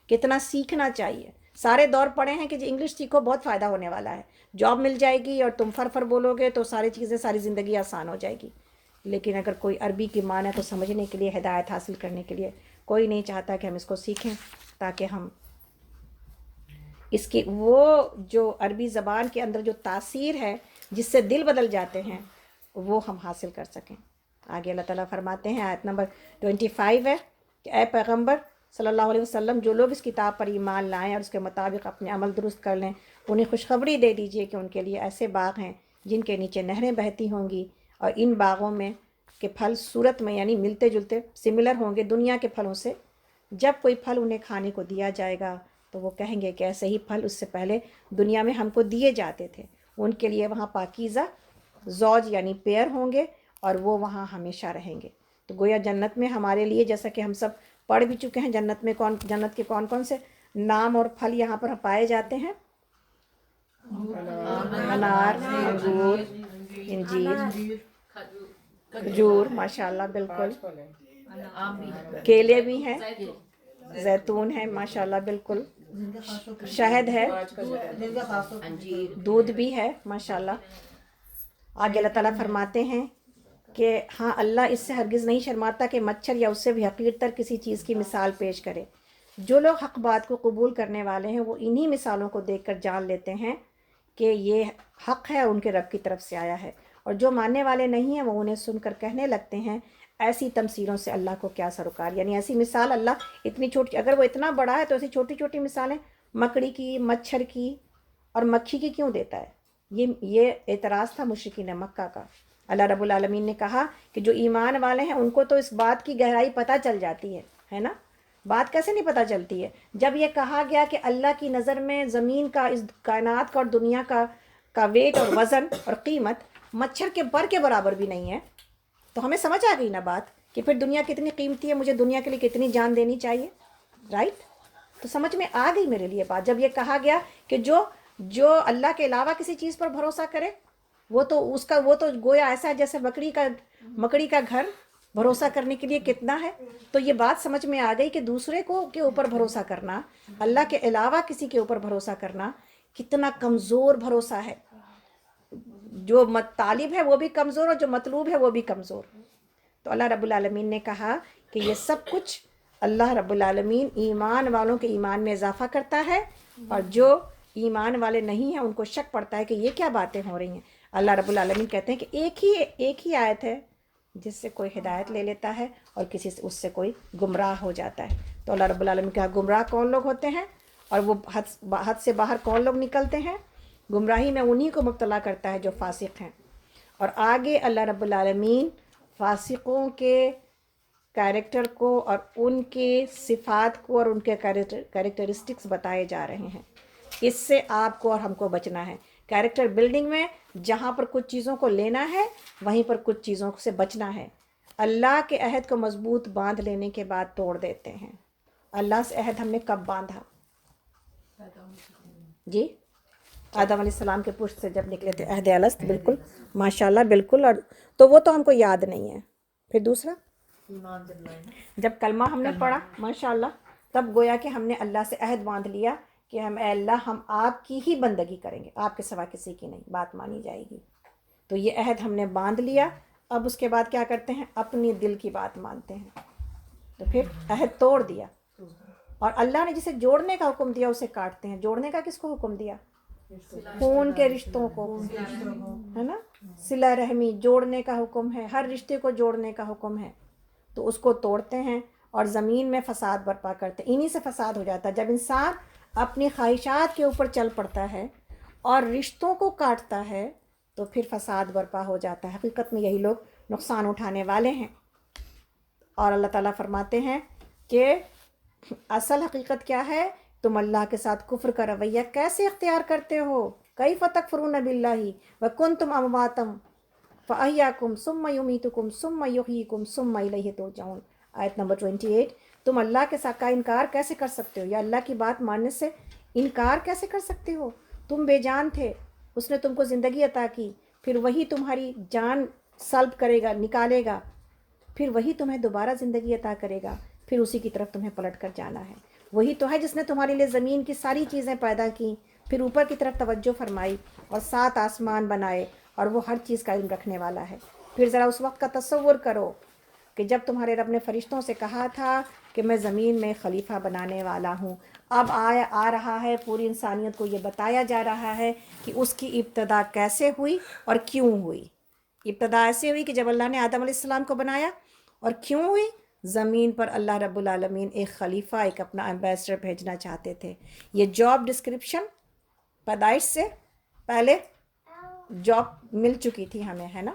A: کتنا سیکھنا چاہیے۔ سارے دور پڑے ہیں کہ جی انگلش سیکھو بہت فائدہ ہونے والا ہے، جاب مل جائے گی اور تم فر بولو گے تو ساری چیزیں، ساری زندگی آسان ہو جائے گی۔ لیکن اگر کوئی عربی کی معنی کو سمجھنے کے لیے، ہدایت حاصل کرنے کے لیے، کوئی نہیں چاہتا کہ ہم اس کو سیکھیں تاکہ ہم اس کی وہ جو عربی زبان کے اندر جو تاثیر ہے جس سے دل بدل جاتے ہیں وہ ہم حاصل کر سکیں۔ آگے اللہ تعالیٰ فرماتے ہیں آیت نمبر 25 ہے کہ اے پیغمبر صلی اللہ علیہ وسلم، جو لوگ اس کتاب پر ایمان لائیں اور اس کے مطابق اپنے عمل درست کر لیں، انہیں خوشخبری دے دیجئے کہ ان کے لیے ایسے باغ ہیں جن کے نیچے نہریں بہتی ہوں گی، اور ان باغوں میں کے پھل صورت میں یعنی ملتے جلتے سملر ہوں گے دنیا کے پھلوں سے۔ جب کوئی پھل انہیں کھانے کو دیا جائے گا تو وہ کہیں گے کہ ایسے ہی پھل اس سے پہلے دنیا میں ہم کو دیے جاتے تھے۔ ان کے لیے وہاں پاکیزہ زوج یعنی پیئر ہوں گے اور وہ وہاں ہمیشہ رہیں گے۔ تو گویا جنت میں ہمارے لیے، جیسا کہ ہم سب پڑھ بھی چکے ہیں، جنت میں جنت کے کون کون سے نام اور پھل یہاں پر پائے جاتے ہیں؟ انار، انگور، انجیر، کھجور، ماشاءاللہ بالکل، کیلے بھی ہیں، زیتون ہے ماشاءاللہ بالکل، شہد ہے، دودھ بھی ہے ماشاءاللہ۔ آگے اللہ تعالیٰ فرماتے ہیں کہ ہاں اللہ اس سے ہرگز نہیں شرماتا کہ مچھر یا اس سے بھی حقیر تر کسی چیز کی مثال پیش کرے۔ جو لوگ حق بات کو قبول کرنے والے ہیں وہ انہی مثالوں کو دیکھ کر جان لیتے ہیں کہ یہ حق ہے، ان کے رب کی طرف سے آیا ہے، اور جو ماننے والے نہیں ہیں وہ انہیں سن کر کہنے لگتے ہیں ایسی تمثیلوں سے اللہ کو کیا سروکار، یعنی ایسی مثال اللہ اتنی چھوٹی، اگر وہ اتنا بڑا ہے تو ایسی چھوٹی چھوٹی مثالیں مکڑی کی، مچھر کی اور مکھی کی کیوں دیتا ہے؟ یہ اعتراض تھا مشرکین مکہ کا۔ اللہ رب العالمین نے کہا کہ جو ایمان والے ہیں ان کو تو اس بات کی گہرائی پتہ چل جاتی ہے نا؟ بات کیسے نہیں پتہ چلتی ہے؟ جب یہ کہا گیا کہ اللہ کی نظر میں زمین کا، اس کائنات کا اور دنیا کا ویٹ اور وزن اور قیمت مچھر کے پر کے برابر بھی نہیں ہے، تو ہمیں سمجھ آ گئی نا بات کہ پھر دنیا کتنی قیمتی ہے، مجھے دنیا کے لیے کتنی جان دینی چاہیے، رائٹ؟ تو سمجھ میں آ گئی میرے لیے بات، جب یہ کہا گیا کہ جو اللہ کے علاوہ کسی چیز پر بھروسہ کرے وہ تو گویا ایسا ہے جیسے مکڑی کا گھر بھروسہ کرنے کے لیے کتنا ہے۔ تو یہ بات سمجھ میں آ گئی کہ دوسرے کو کے اوپر بھروسہ کرنا، اللہ کے علاوہ کسی کے اوپر بھروسہ کرنا کتنا کمزور بھروسہ ہے، جو طالب ہے وہ بھی کمزور اور جو مطلوب ہے وہ بھی کمزور۔ تو اللہ رب العالمین نے کہا کہ یہ سب کچھ اللہ رب العالمین ایمان والوں کے ایمان میں اضافہ کرتا ہے، اور جو ایمان والے نہیں ہیں ان کو شک پڑتا ہے کہ یہ کیا باتیں ہو رہی ہیں۔ اللہ رب العالمین کہتے ہیں کہ ایک ہی آیت ہے جس سے کوئی ہدایت لے لیتا ہے اور کسی سے اس سے کوئی گمراہ ہو جاتا ہے۔ تو اللہ رب العالمین کہا گمراہ کون لوگ ہوتے ہیں اور وہ حد سے باہر کون لوگ نکلتے ہیں؟ گمراہی میں انہی کو مبتلا کرتا ہے جو فاسق ہیں۔ اور آگے اللہ رب العالمین فاسقوں کے کیریکٹر کو اور ان کے صفات کو اور ان کے کیریکٹرسٹکس بتائے جا رہے ہیں۔ اس سے آپ کو اور ہم کو بچنا ہے۔ کیریکٹر بلڈنگ میں جہاں پر کچھ چیزوں کو لینا ہے وہیں پر کچھ چیزوں سے بچنا ہے۔ اللہ کے عہد کو مضبوط باندھ لینے کے بعد توڑ دیتے ہیں۔ اللہ سے عہد ہم نے کب باندھا؟ جی، آدم علیہ السلام کے پشت سے جب نکلے تھے، عہد الست، بالکل، ماشاءاللہ، بالکل۔ اور تو وہ تو ہم کو یاد نہیں ہے۔ پھر دوسرا، جب کلمہ ہم نے پڑھا ماشاءاللہ، تب گویا کہ ہم نے اللہ سے عہد باندھ لیا کہ اے اللہ ہم آپ کی ہی بندگی کریں گے، آپ کے سوا کسی کی نہیں، بات مانی جائے گی۔ تو یہ عہد ہم نے باندھ لیا۔ اب اس کے بعد کیا کرتے ہیں؟ اپنی دل کی بات مانتے ہیں۔ تو پھر عہد توڑ دیا، اور اللہ نے جسے جوڑنے کا حکم دیا اسے کاٹتے ہیں۔ جوڑنے کا کس کو حکم دیا؟ خون کے رشتوں کو، ہے نا؟ صلہ رحمی جوڑنے کا حکم ہے، ہر رشتے کو جوڑنے کا حکم ہے، تو اس کو توڑتے ہیں اور زمین میں فساد برپا کرتے ہیں۔ انہی سے فساد ہو جاتا ہے جب انسان اپنی خواہشات کے اوپر چل پڑتا ہے اور رشتوں کو کاٹتا ہے، تو پھر فساد برپا ہو جاتا ہے۔ حقیقت میں یہی لوگ نقصان اٹھانے والے ہیں۔ اور اللہ تعالیٰ فرماتے ہیں کہ اصل حقیقت کیا ہے؟ تم اللہ کے ساتھ کفر کا رویہ کیسے اختیار کرتے ہو؟ کیف تکفرون باللہ وکنتم امواتا فاحیاکم ثم یمیتکم ثم یحییکم ثم الیہ ترجعون، آیت نمبر 28۔ تم اللہ کے ساتھ کا انکار کیسے کر سکتے ہو، یا اللہ کی بات ماننے سے انکار کیسے کر سکتے ہو؟ تم بے جان تھے، اس نے تم کو زندگی عطا کی، پھر وہی تمہاری جان سلب کرے گا، نکالے گا، پھر وہی تمہیں دوبارہ زندگی عطا کرے گا، پھر اسی کی طرف تمہیں پلٹ کر جانا ہے۔ وہی تو ہے جس نے تمہارے لیے زمین کی ساری چیزیں پیدا کی، پھر اوپر کی طرف توجہ فرمائی اور 7 آسمان بنائے، اور وہ ہر چیز کا علم رکھنے والا ہے۔ پھر ذرا اس وقت کا تصور کرو کہ جب تمہارے رب نے فرشتوں سے کہا تھا کہ میں زمین میں خلیفہ بنانے والا ہوں، اب آ رہا ہے، پوری انسانیت کو یہ بتایا جا رہا ہے کہ اس کی ابتدا کیسے ہوئی اور کیوں ہوئی۔ ابتدا ایسے ہوئی کہ جب اللہ نے آدم علیہ السلام کو بنایا، اور کیوں ہوئی؟ زمین پر اللہ رب العالمین ایک خلیفہ، ایک اپنا ایمبیسڈر بھیجنا چاہتے تھے۔ یہ جاب ڈسکرپشن پیدائش سے پہلے جاب مل چکی تھی ہمیں، ہے نا؟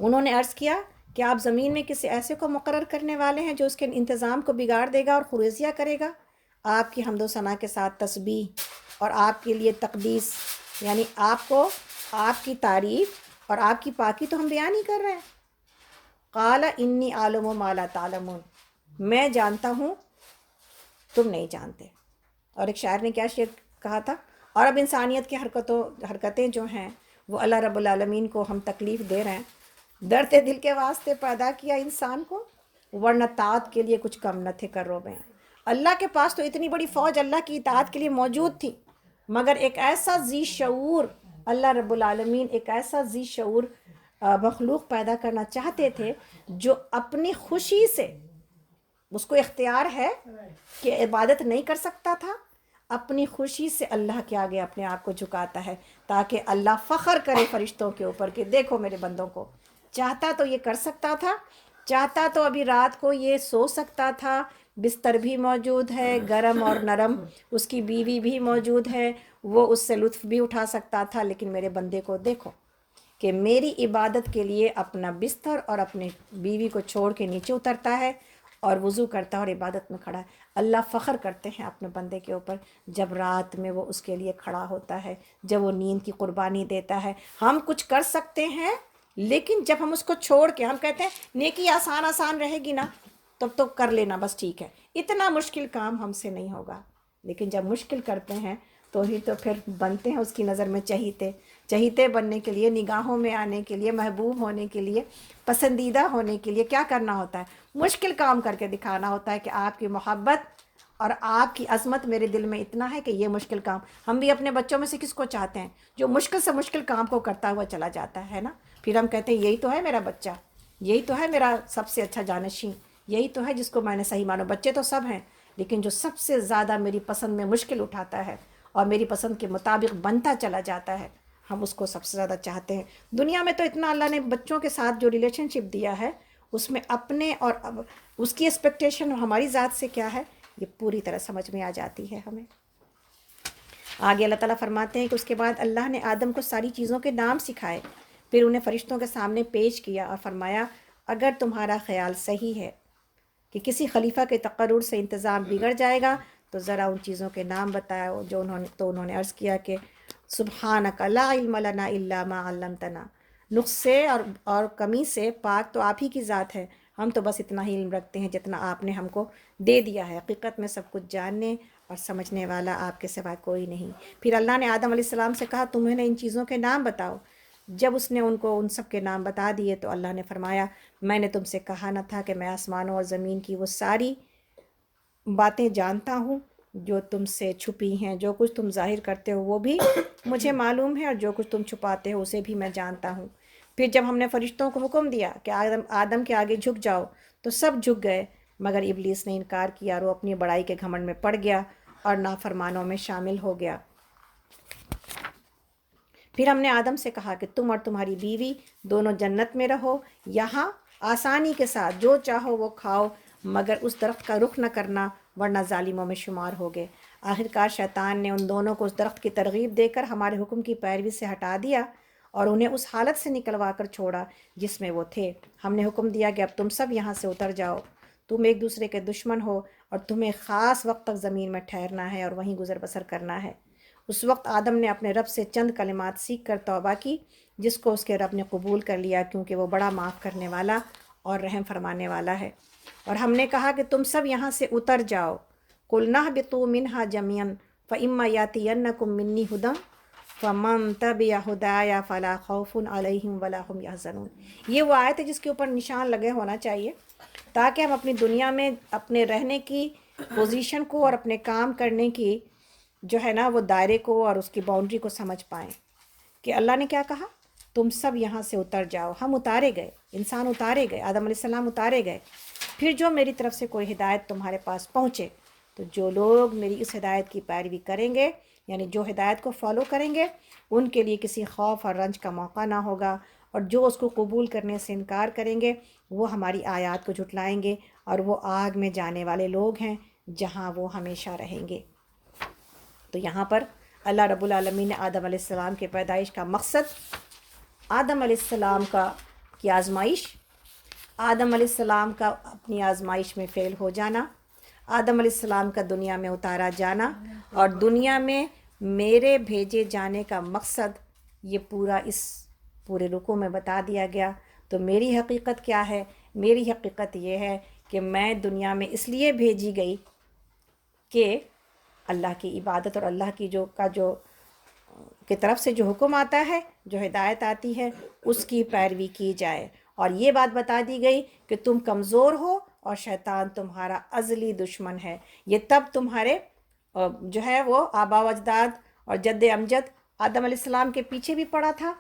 A: انہوں نے عرض کیا کہ آپ زمین میں کسی ایسے کو مقرر کرنے والے ہیں جو اس کے انتظام کو بگاڑ دے گا اور خروزیہ کرے گا۔ آپ کی حمد و ثنا کے ساتھ تسبیح اور آپ کے لیے تقدیس، یعنی آپ کو، آپ کی تعریف اور آپ کی پاکی تو ہم بیان ہی کر رہے ہیں۔ قال انی اعلم ما لا تعلمون، میں جانتا ہوں تم نہیں جانتے۔ اور ایک شاعر نے کیا شعر کہا تھا؟ اور اب انسانیت کی حرکتیں جو ہیں وہ اللہ رب العالمین کو ہم تکلیف دے رہے ہیں۔ درد دل کے واسطے پیدا کیا انسان کو، ورنہ طاعت کے لیے کچھ کم نہ تھے کرو میں۔ اللہ کے پاس تو اتنی بڑی فوج اللہ کی اطاعت کے لیے موجود تھی، مگر ایک ایسا ذی شعور، اللہ رب العالمین ایک ایسا ذی شعور مخلوق پیدا کرنا چاہتے تھے جو اپنی خوشی سے اس کو اختیار ہے کہ عبادت نہیں کر سکتا تھا، اپنی خوشی سے اللہ کے آگے اپنے آپ کو جھکاتا ہے تاکہ اللہ فخر کرے فرشتوں کے اوپر کہ دیکھو میرے بندوں کو. چاہتا تو یہ کر سکتا تھا، چاہتا تو ابھی رات کو یہ سو سکتا تھا، بستر بھی موجود ہے گرم اور نرم، اس کی بیوی بھی موجود ہے، وہ اس سے لطف بھی اٹھا سکتا تھا، لیکن میرے بندے کو دیکھو کہ میری عبادت کے لیے اپنا بستر اور اپنی بیوی کو چھوڑ کے نیچے اترتا ہے اور وضو کرتا ہے اور عبادت میں کھڑا ہے. اللہ فخر کرتے ہیں اپنے بندے کے اوپر جب رات میں وہ اس کے لیے کھڑا ہوتا ہے، جب وہ نیند کی قربانی دیتا ہے. ہم کچھ کر سکتے ہیں، لیکن جب ہم اس کو چھوڑ کے ہم کہتے ہیں نیکی آسان آسان رہے گی نا، تب تو کر لینا بس ٹھیک ہے، اتنا مشکل کام ہم سے نہیں ہوگا. لیکن جب مشکل کرتے ہیں تو ہی تو پھر بنتے ہیں اس کی نظر میں چہیتے. چہیتے بننے کے لیے، نگاہوں میں آنے کے لیے، محبوب ہونے کے لیے، پسندیدہ ہونے کے لیے کیا کرنا ہوتا ہے؟ مشکل کام کر کے دکھانا ہوتا ہے کہ آپ کی محبت اور آپ کی عظمت میرے دل میں اتنا ہے کہ یہ مشکل کام. ہم بھی اپنے بچوں میں سے کس کو چاہتے ہیں جو مشکل سے مشکل کام کو کرتا ہوا چلا جاتا ہے نا؟ پھر ہم کہتے ہیں یہی تو ہے میرا بچہ، یہی تو ہے میرا سب سے اچھا جانشین، یہی تو ہے جس کو میں نے صحیح مانو. بچے تو سب ہیں، لیکن جو سب سے زیادہ میری پسند میں مشکل اٹھاتا ہے اور میری پسند کے مطابق بنتا چلا جاتا ہے، ہم اس کو سب سے زیادہ چاہتے ہیں. دنیا میں تو اتنا اللہ نے بچوں کے ساتھ جو ریلیشن شپ دیا ہے، اس میں اپنے اور اس کی ایکسپیکٹیشن ہماری ذات سے کیا ہے، یہ پوری طرح سمجھ میں آ جاتی ہے ہمیں. آگے اللہ تعالیٰ فرماتے ہیں کہ اس کے بعد اللہ نے آدم کو ساری چیزوں کے نام سکھائے، پھر انہیں فرشتوں کے سامنے پیش کیا اور فرمایا اگر تمہارا خیال صحیح ہے کہ کسی خلیفہ کے تقرر سے انتظام بگڑ جائے گا تو ذرا ان چیزوں کے نام بتایا جو انہوں نے عرض کیا کہ سبحانک لا علم لنا الا ما علمتنا، نقصے اور کمی سے پاک تو آپ ہی کی ذات ہے، ہم تو بس اتنا ہی علم رکھتے ہیں جتنا آپ نے ہم کو دے دیا ہے. حقیقت میں سب کچھ جاننے اور سمجھنے والا آپ کے سوا کوئی نہیں. پھر اللہ نے آدم علیہ السلام سے کہا تمہیں ان چیزوں کے نام بتاؤ. جب اس نے ان کو ان سب کے نام بتا دیے تو اللہ نے فرمایا میں نے تم سے کہا نہ تھا کہ میں آسمانوں اور زمین کی وہ ساری باتیں جانتا ہوں جو تم سے چھپی ہیں، جو کچھ تم ظاہر کرتے ہو وہ بھی مجھے معلوم ہے اور جو کچھ تم چھپاتے ہو اسے بھی میں جانتا ہوں. پھر جب ہم نے فرشتوں کو حکم دیا کہ آدم کے آگے جھک جاؤ تو سب جھک گئے، مگر ابلیس نے انکار کیا اور وہ اپنی بڑائی کے گھمنڈ میں پڑ گیا اور نافرمانوں میں شامل ہو گیا. پھر ہم نے آدم سے کہا کہ تم اور تمہاری بیوی دونوں جنت میں رہو، یہاں آسانی کے ساتھ جو چاہو وہ کھاؤ، مگر اس درخت کا رخ نہ کرنا ورنہ ظالموں میں شمار ہوگے. آخرکار شیطان نے ان دونوں کو اس درخت کی ترغیب دے کر ہمارے حکم کی پیروی سے ہٹا دیا اور انہیں اس حالت سے نکلوا کر چھوڑا جس میں وہ تھے. ہم نے حکم دیا کہ اب تم سب یہاں سے اتر جاؤ، تم ایک دوسرے کے دشمن ہو اور تمہیں خاص وقت تک زمین میں ٹھہرنا ہے اور وہیں گزر بسر کرنا ہے. اس وقت آدم نے اپنے رب سے چند کلمات سیکھ کر توبہ کی جس کو اس کے رب نے قبول کر لیا کیونکہ وہ بڑا معاف کرنے والا اور رحم فرمانے والا ہے. اور ہم نے کہا کہ تم سب یہاں سے اتر جاؤ. قُلْنَا اهْبِطُوا مِنْهَا جَمِيعًا فَإِمَّا يَأْتِيَنَّكُم مِّنِّي هُدًى فَمَن تَبِعَ هُدَايَ فَلَا خَوْفٌ عَلَيْهِمْ وَلَا هُمْ يَحْزَنُونَ. یہ وہ آیت ہے جس کے اوپر نشان لگے ہونا چاہیے تاکہ ہم اپنی دنیا میں اپنے رہنے کی پوزیشن کو اور اپنے کام کرنے کی جو ہے نا وہ دائرے کو اور اس کی باؤنڈری کو سمجھ پائیں کہ اللہ نے کیا کہا تم سب یہاں سے اتر جاؤ. ہم اتارے گئے، انسان اتارے گئے، آدم علیہ السلام اتارے گئے. پھر جو میری طرف سے کوئی ہدایت تمہارے پاس پہنچے تو جو لوگ میری اس ہدایت کی پیروی کریں گے یعنی جو ہدایت کو فالو کریں گے ان کے لیے کسی خوف اور رنج کا موقع نہ ہوگا، اور جو اس کو قبول کرنے سے انکار کریں گے وہ ہماری آیات کو جھٹلائیں گے اور وہ آگ میں جانے والے لوگ ہیں جہاں وہ ہمیشہ رہیں گے. تو یہاں پر اللہ رب العالمین نے آدم علیہ السلام کے پیدائش کا مقصد، آدم علیہ السلام کی آزمائش، آدم علیہ السلام کا اپنی آزمائش میں فیل ہو جانا، آدم علیہ السلام کا دنیا میں اتارا جانا اور دنیا میں میرے بھیجے جانے کا مقصد یہ پورا اس پورے رکوع میں بتا دیا گیا. تو میری حقیقت کیا ہے؟ میری حقیقت یہ ہے کہ میں دنیا میں اس لیے بھیجی گئی کہ اللہ کی عبادت اور اللہ کی جو کی طرف سے جو حکم آتا ہے، جو ہدایت آتی ہے اس کی پیروی کی جائے. اور یہ بات بتا دی گئی کہ تم کمزور ہو اور شیطان تمہارا ازلی دشمن ہے. یہ تب تمہارے جو ہے وہ آبا و اجداد اور جد امجد آدم علیہ السلام کے پیچھے بھی پڑا تھا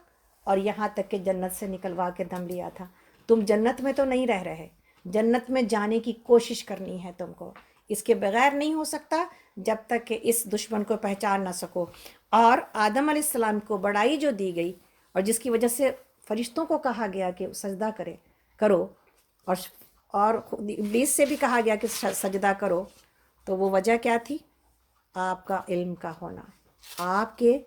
A: اور یہاں تک کہ جنت سے نکلوا کے دم لیا تھا. تم جنت میں تو نہیں رہ رہے، جنت میں جانے کی کوشش کرنی ہے تم کو، اس کے بغیر نہیں ہو سکتا جب تک کہ اس دشمن کو پہچان نہ سکو۔ اور آدم علیہ السلام کو بڑائی جو دی گئی اور جس کی وجہ سے فرشتوں کو کہا گیا کہ سجدہ کرو، اور ابلیس سے بھی کہا گیا کہ سجدہ کرو، تو وہ وجہ کیا تھی؟ آپ کا علم کا ہونا، آپ کے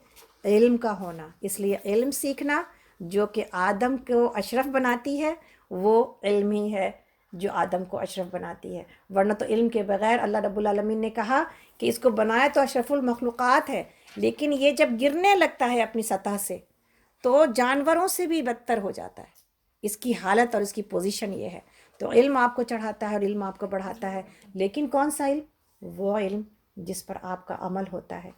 A: علم کا ہونا۔ اس لیے علم سیکھنا جو کہ آدم کو اشرف بناتی ہے، وہ علم ہی ہے جو آدم کو اشرف بناتی ہے، ورنہ تو علم کے بغیر اللہ رب العالمین نے کہا کہ اس کو بنایا تو اشرف المخلوقات ہے، لیکن یہ جب گرنے لگتا ہے اپنی سطح سے تو جانوروں سے بھی بدتر ہو جاتا ہے۔ اس کی حالت اور اس کی پوزیشن یہ ہے۔ تو علم آپ کو چڑھاتا ہے اور علم آپ کو بڑھاتا ہے، لیکن کون سا علم؟ وہ علم جس پر آپ کا عمل ہوتا ہے۔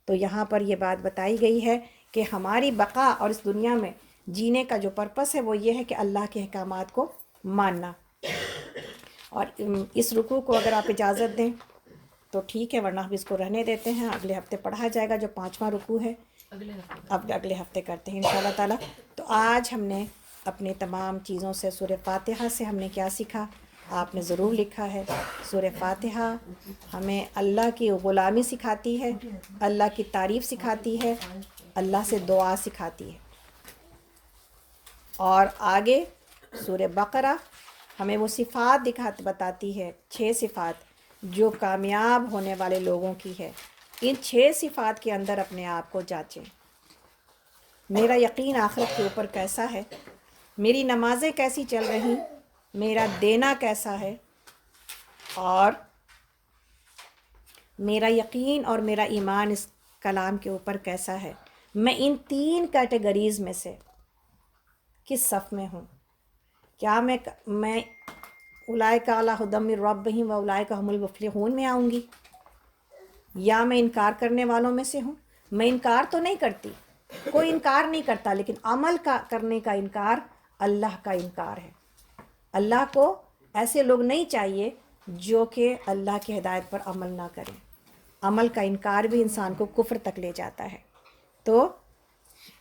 A: تو یہاں پر یہ بات بتائی گئی ہے کہ ہماری بقا اور اس دنیا میں جینے کا جو پرپس ہے وہ یہ ہے کہ اللہ کے احکامات کو ماننا۔ اور اس رکوع کو اگر آپ اجازت دیں تو ٹھیک ہے، ورنہ ہم اس کو رہنے دیتے ہیں، اگلے ہفتے پڑھا جائے گا جو 5واں رکوع ہے، اب اگلے ہفتے کرتے ہیں انشاءاللہ تعالیٰ۔ تو آج ہم نے اپنے تمام چیزوں سے سورہ فاتحہ سے ہم نے کیا سیکھا؟ آپ نے ضرور لکھا ہے۔ سورہ فاتحہ ہمیں اللہ کی غلامی سکھاتی ہے، اللہ کی تعریف سکھاتی ہے، اللہ سے دعا سکھاتی ہے۔ اور آگے سورہ بقرہ ہمیں وہ صفات بتاتی ہے، 6 صفات جو کامیاب ہونے والے لوگوں کی ہے۔ ان 6 صفات کے اندر اپنے آپ کو جانچیں۔ میرا یقین آخرت کے اوپر کیسا ہے؟ میری نمازیں کیسی چل رہی؟ میرا دینا کیسا ہے؟ اور میرا یقین اور میرا ایمان اس کلام کے اوپر کیسا ہے؟ میں ان 3 کیٹیگریز میں سے کس صف میں ہوں؟ کیا میں اولئک علی ھدی من ربہم واولئک ہم المفلحون میں آؤں گی، یا میں انکار کرنے والوں میں سے ہوں؟ میں انکار تو نہیں کرتی، کوئی انکار نہیں کرتا، لیکن عمل کرنے کا انکار اللہ کا انکار ہے۔ اللہ کو ایسے لوگ نہیں چاہیے جو کہ اللہ کی ہدایت پر عمل نہ کریں۔ عمل کا انکار بھی انسان کو کفر تک لے جاتا ہے۔ تو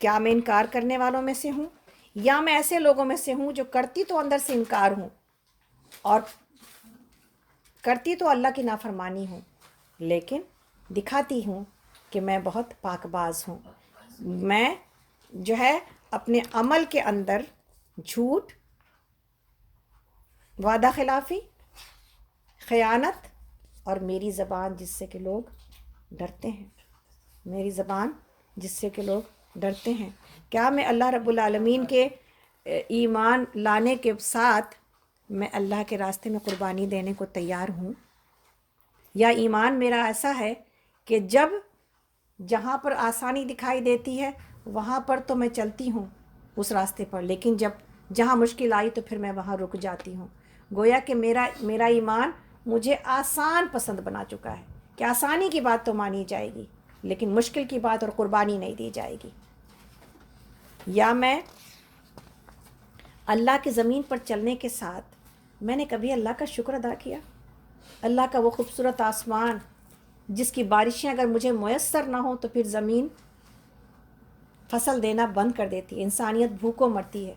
A: کیا میں انکار کرنے والوں میں سے ہوں، یا میں ایسے لوگوں میں سے ہوں جو کرتی تو اندر سے انکار ہوں اور کرتی تو اللہ کی نافرمانی ہوں، لیکن دکھاتی ہوں کہ میں بہت پاک باز ہوں۔ میں جو ہے اپنے عمل کے اندر جھوٹ، وعدہ خلافی، خیانت، اور میری زبان جس سے کہ لوگ ڈرتے ہیں، میری زبان جس سے کہ لوگ ڈرتے ہیں۔ کیا میں اللہ رب العالمین کے ایمان لانے کے ساتھ میں اللہ کے راستے میں قربانی دینے کو تیار ہوں؟ یا ایمان میرا ایسا ہے کہ جہاں پر آسانی دکھائی دیتی ہے وہاں پر تو میں چلتی ہوں اس راستے پر، لیکن جہاں مشکل آئی تو پھر میں وہاں رک جاتی ہوں؟ گویا کہ میرا ایمان مجھے آسان پسند بنا چکا ہے کہ آسانی کی بات تو مانی جائے گی، لیکن مشکل کی بات اور قربانی نہیں دی جائے گی۔ یا میں اللہ کی زمین پر چلنے کے ساتھ میں نے کبھی اللہ کا شکر ادا کیا؟ اللہ کا وہ خوبصورت آسمان جس کی بارشیں اگر مجھے میسر نہ ہوں تو پھر زمین فصل دینا بند کر دیتی ہے، انسانیت بھوکوں مرتی ہے۔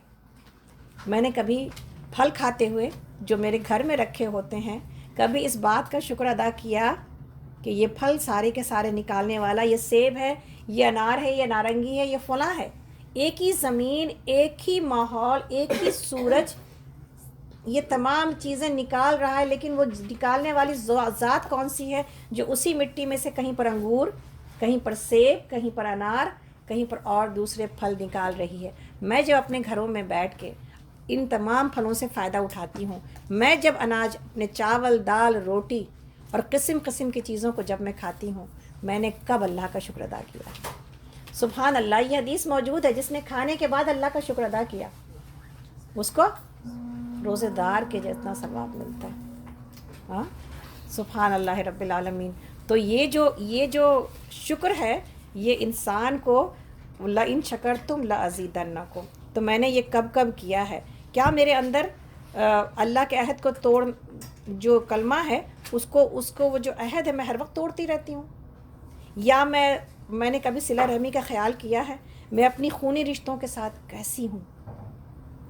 A: میں نے کبھی پھل کھاتے ہوئے جو میرے گھر میں رکھے ہوتے ہیں کبھی اس بات کا شکر ادا کیا کہ یہ پھل سارے کے سارے نکالنے والا یہ سیب ہے، یہ انار ہے، یہ نارنگی ہے، یہ فلاں ہے؟ ایک ہی زمین، ایک ہی ماحول، ایک ہی سورج یہ تمام چیزیں نکال رہا ہے، لیکن وہ نکالنے والی ذات کون سی ہے جو اسی مٹی میں سے کہیں پر انگور، کہیں پر سیب، کہیں پر انار، کہیں پر اور دوسرے پھل نکال رہی ہے؟ میں جب اپنے گھروں میں بیٹھ کے ان تمام پھلوں سے فائدہ اٹھاتی ہوں، میں جب اناج اپنے چاول، دال، روٹی اور قسم قسم کی چیزوں کو جب میں کھاتی ہوں، میں نے کب اللہ کا شکر ادا کیا؟ سبحان اللہ، یہ حدیث موجود ہے، جس نے کھانے کے بعد اللہ کا شکر ادا کیا اس کو روزے دار کے جتنا ثواب ملتا ہے۔ ہاں، سبحان اللہ رب العالمین۔ تو یہ جو شکر ہے یہ انسان کو لَإِن شَكَرْتُمْ لَأَزِيدَنَّكُمْ، تو میں نے یہ کب کیا ہے؟ کیا میرے اندر اللہ کے عہد کو توڑ جو کلمہ ہے اس کو وہ جو عہد ہے میں ہر وقت توڑتی رہتی ہوں؟ یا میں نے کبھی صلہ رحمی کا خیال کیا ہے؟ میں اپنی خونی رشتوں کے ساتھ کیسی ہوں؟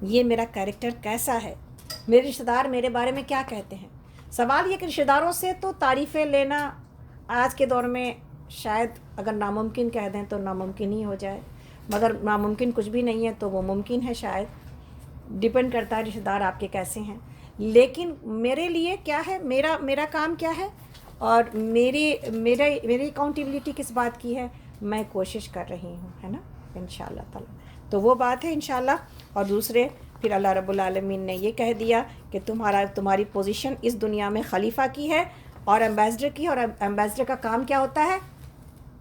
A: یہ میرا کیریکٹر کیسا ہے؟ میرے رشتہ دار میرے بارے میں کیا کہتے ہیں. سوال یہ کہ رشتہ داروں سے تو تعریفیں لینا آج کے دور میں شاید اگر ناممکن کہہ دیں تو ناممکن ہی ہو جائے، مگر ناممکن کچھ بھی نہیں ہے تو وہ ممکن ہے شاید. ڈپینڈ کرتا ہے رشتہ دار آپ کے کیسے ہیں. لیکن میرے لیے کیا ہے، میرا کام کیا ہے، اور میری اکاؤنٹیبلٹی کس بات کی ہے، میں کوشش کر رہی ہوں، ہے نا، انشاءاللہ تعالی. تو وہ بات ہے انشاءاللہ. اور دوسرے پھر اللہ رب العالمین نے یہ کہہ دیا کہ تمہاری پوزیشن اس دنیا میں خلیفہ کی ہے اور ایمبیسڈر کی. اور ایمبیسڈر کا کام کیا ہوتا ہے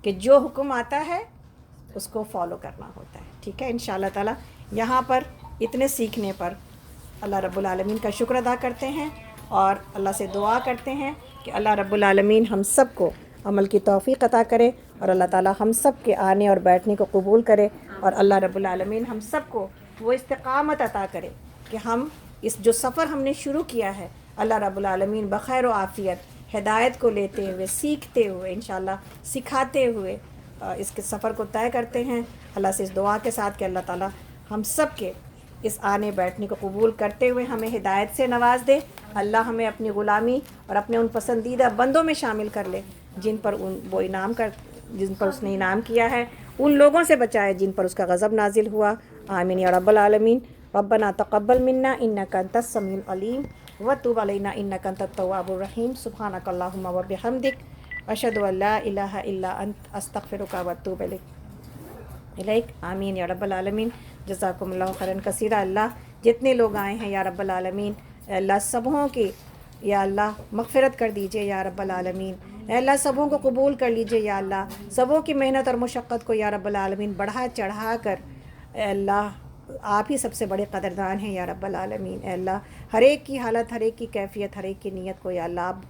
A: کہ جو حکم آتا ہے اس کو فالو کرنا ہوتا ہے. ٹھیک ہے انشاءاللہ تعالی. یہاں پر اتنے سیکھنے پر اللہ رب العالمین کا شکر ادا کرتے ہیں اور اللہ سے دعا کرتے ہیں کہ اللہ رب العالمین ہم سب کو عمل کی توفیق عطا کرے، اور اللہ تعالی ہم سب کے آنے اور بیٹھنے کو قبول کرے، اور اللہ رب العالمین ہم سب کو وہ استقامت عطا کرے کہ ہم اس جو سفر ہم نے شروع کیا ہے، اللہ رب العالمین بخیر و عافیت ہدایت کو لیتے ہوئے، سیکھتے ہوئے، انشاءاللہ سکھاتے ہوئے اس کے سفر کو طے کرتے ہیں. اللہ سے اس دعا کے ساتھ کہ اللہ تعالی ہم سب کے اس آنے بیٹھنے کو قبول کرتے ہوئے ہمیں ہدایت سے نواز دے. اللہ ہمیں اپنی غلامی اور اپنے ان پسندیدہ بندوں میں شامل کر لے جن پر جن پر اس نے انعام کیا ہے. ان لوگوں سے بچائے جن پر اس کا غضب نازل ہوا. آمین یا رب العالمین. ربنا تقبل منا انک انت السمیع العلیم وتب علینا انک انت التواب الرحیم. سبحانک اللہم وبحمدک اشہد ان لا الہ الا انت استغفرک واتوب الیک. آمین یا رب العالمین. جزاکم اللہ خیرا کثیرا. اللہ جتنے لوگ آئے ہیں یا رب العالمین، اللہ سبوں کی یا اللہ مغفرت کر دیجئے یا رب العالمین. اے اللہ سبوں کو قبول کر لیجئے یا اللہ. سبوں کی محنت اور مشقت کو یا رب العالمین بڑھا چڑھا کر اے اللہ آپ ہی سب سے بڑے قدردان ہیں یا رب العالمین. اے اللہ ہر ایک کی حالت، ہر ایک کی کیفیت، ہر ایک کی نیت کو یا اللہ آپ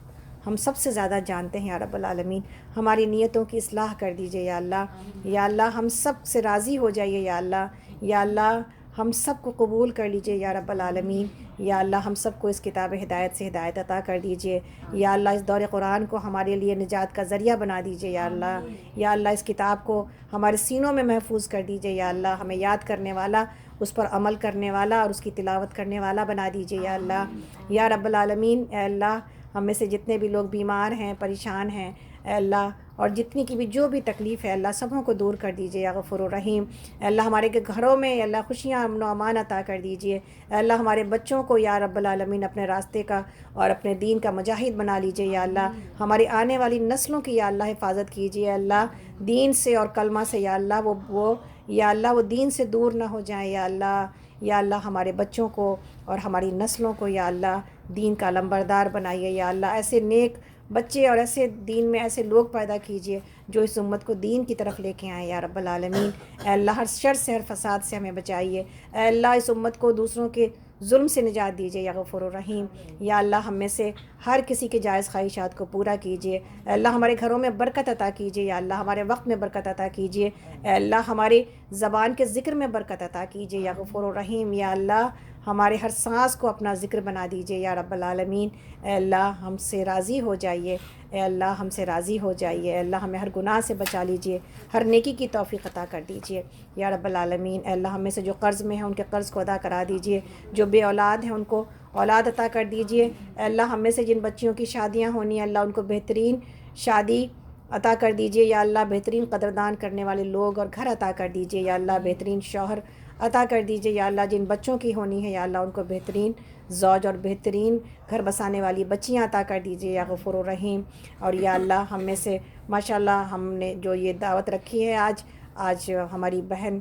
A: ہم سب سے زیادہ جانتے ہیں یا رب العالمین. ہماری نیتوں کی اصلاح کر دیجئے یا اللہ. یا اللہ ہم سب سے راضی ہو جائیے یا اللہ. یا اللہ ہم سب کو قبول کر لیجئے یا رب العالمین. یا اللہ ہم سب کو اس کتاب ہدایت سے ہدایت عطا کر دیجئے یا اللہ. اس دور قرآن کو ہمارے لیے نجات کا ذریعہ بنا دیجئے یا اللہ. یا اللہ اس کتاب کو ہمارے سینوں میں محفوظ کر دیجئے یا اللہ. ہمیں یاد کرنے والا، اس پر عمل کرنے والا اور اس کی تلاوت کرنے والا بنا دیجئے یا اللہ. یا رب العالمین. اے اللہ ہم میں سے جتنے بھی لوگ بیمار ہیں، پریشان ہیں اے اللہ، اور جتنی کی بھی جو بھی تکلیف ہے اللہ سبوں کو دور کر دیجئے یا غفور الرحیم. اے اللہ ہمارے گھروں میں اے اللہ خوشیاں امن و امان عطا کر دیجئے. اے اللہ ہمارے بچوں کو یا رب العالمین اپنے راستے کا اور اپنے دین کا مجاہد بنا لیجئے یا اللہ. ہماری آنے والی نسلوں کی یا اللہ حفاظت کیجئے اللہ، دین سے اور کلمہ سے یا اللہ وہ یا اللہ وہ دین سے دور نہ ہو جائیں یا اللہ. یا اللہ ہمارے بچوں کو اور ہماری نسلوں کو یا اللہ دین کا علمبردار بنائیے یا اللہ. ایسے نیک بچے اور ایسے دین میں ایسے لوگ پیدا کیجئے جو اس امت کو دین کی طرف لے کے آئیں یا رب العالمین. اے اللہ ہر شر سے، ہر فساد سے ہمیں بچائیے. اے اللہ اس امت کو دوسروں کے ظلم سے نجات دیجئے یا غفور الرحیم. یا اللہ ہم میں سے ہر کسی کے جائز خواہشات کو پورا کیجئے. اے اللہ ہمارے گھروں میں برکت عطا کیجئے یا اللہ. ہمارے وقت میں برکت عطا کیجئے. اے اللہ ہماری زبان کے ذکر میں برکت عطا کیجئے یا غفور الرحیم. یا اللہ ہمارے ہر سانس کو اپنا ذکر بنا دیجئے یا رب العالمین. اے اللہ ہم سے راضی ہو جائیے. اے اللہ ہم سے راضی ہو جائیے. اے اللہ ہمیں ہر گناہ سے بچا لیجئے، ہر نیکی کی توفیق عطا کر دیجئے یا رب العالمین. اے اللہ ہم میں سے جو قرض میں ہیں ان کے قرض کو ادا کرا دیجئے، جو بے اولاد ہیں ان کو اولاد عطا کر دیجئے. اے اللہ ہم میں سے جن بچیوں کی شادیاں ہونی ہیں اللہ ان کو بہترین شادی عطا کر دیجئے یا اللہ. بہترین قدردان کرنے والے لوگ اور گھر عطا کر دیجئے یا اللہ. بہترین شوہر عطا کر دیجئے یا اللہ. جن بچوں کی ہونی ہے یا اللہ ان کو بہترین زوج اور بہترین گھر بسانے والی بچیاں عطا کر دیجئے یا غفور الرحیم. اور یا اللہ ہم میں سے ماشاءاللہ ہم نے جو یہ دعوت رکھی ہے آج ہماری بہن،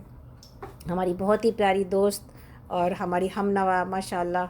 A: ہماری بہت ہی پیاری دوست اور ہماری ہم نوا ماشاءاللہ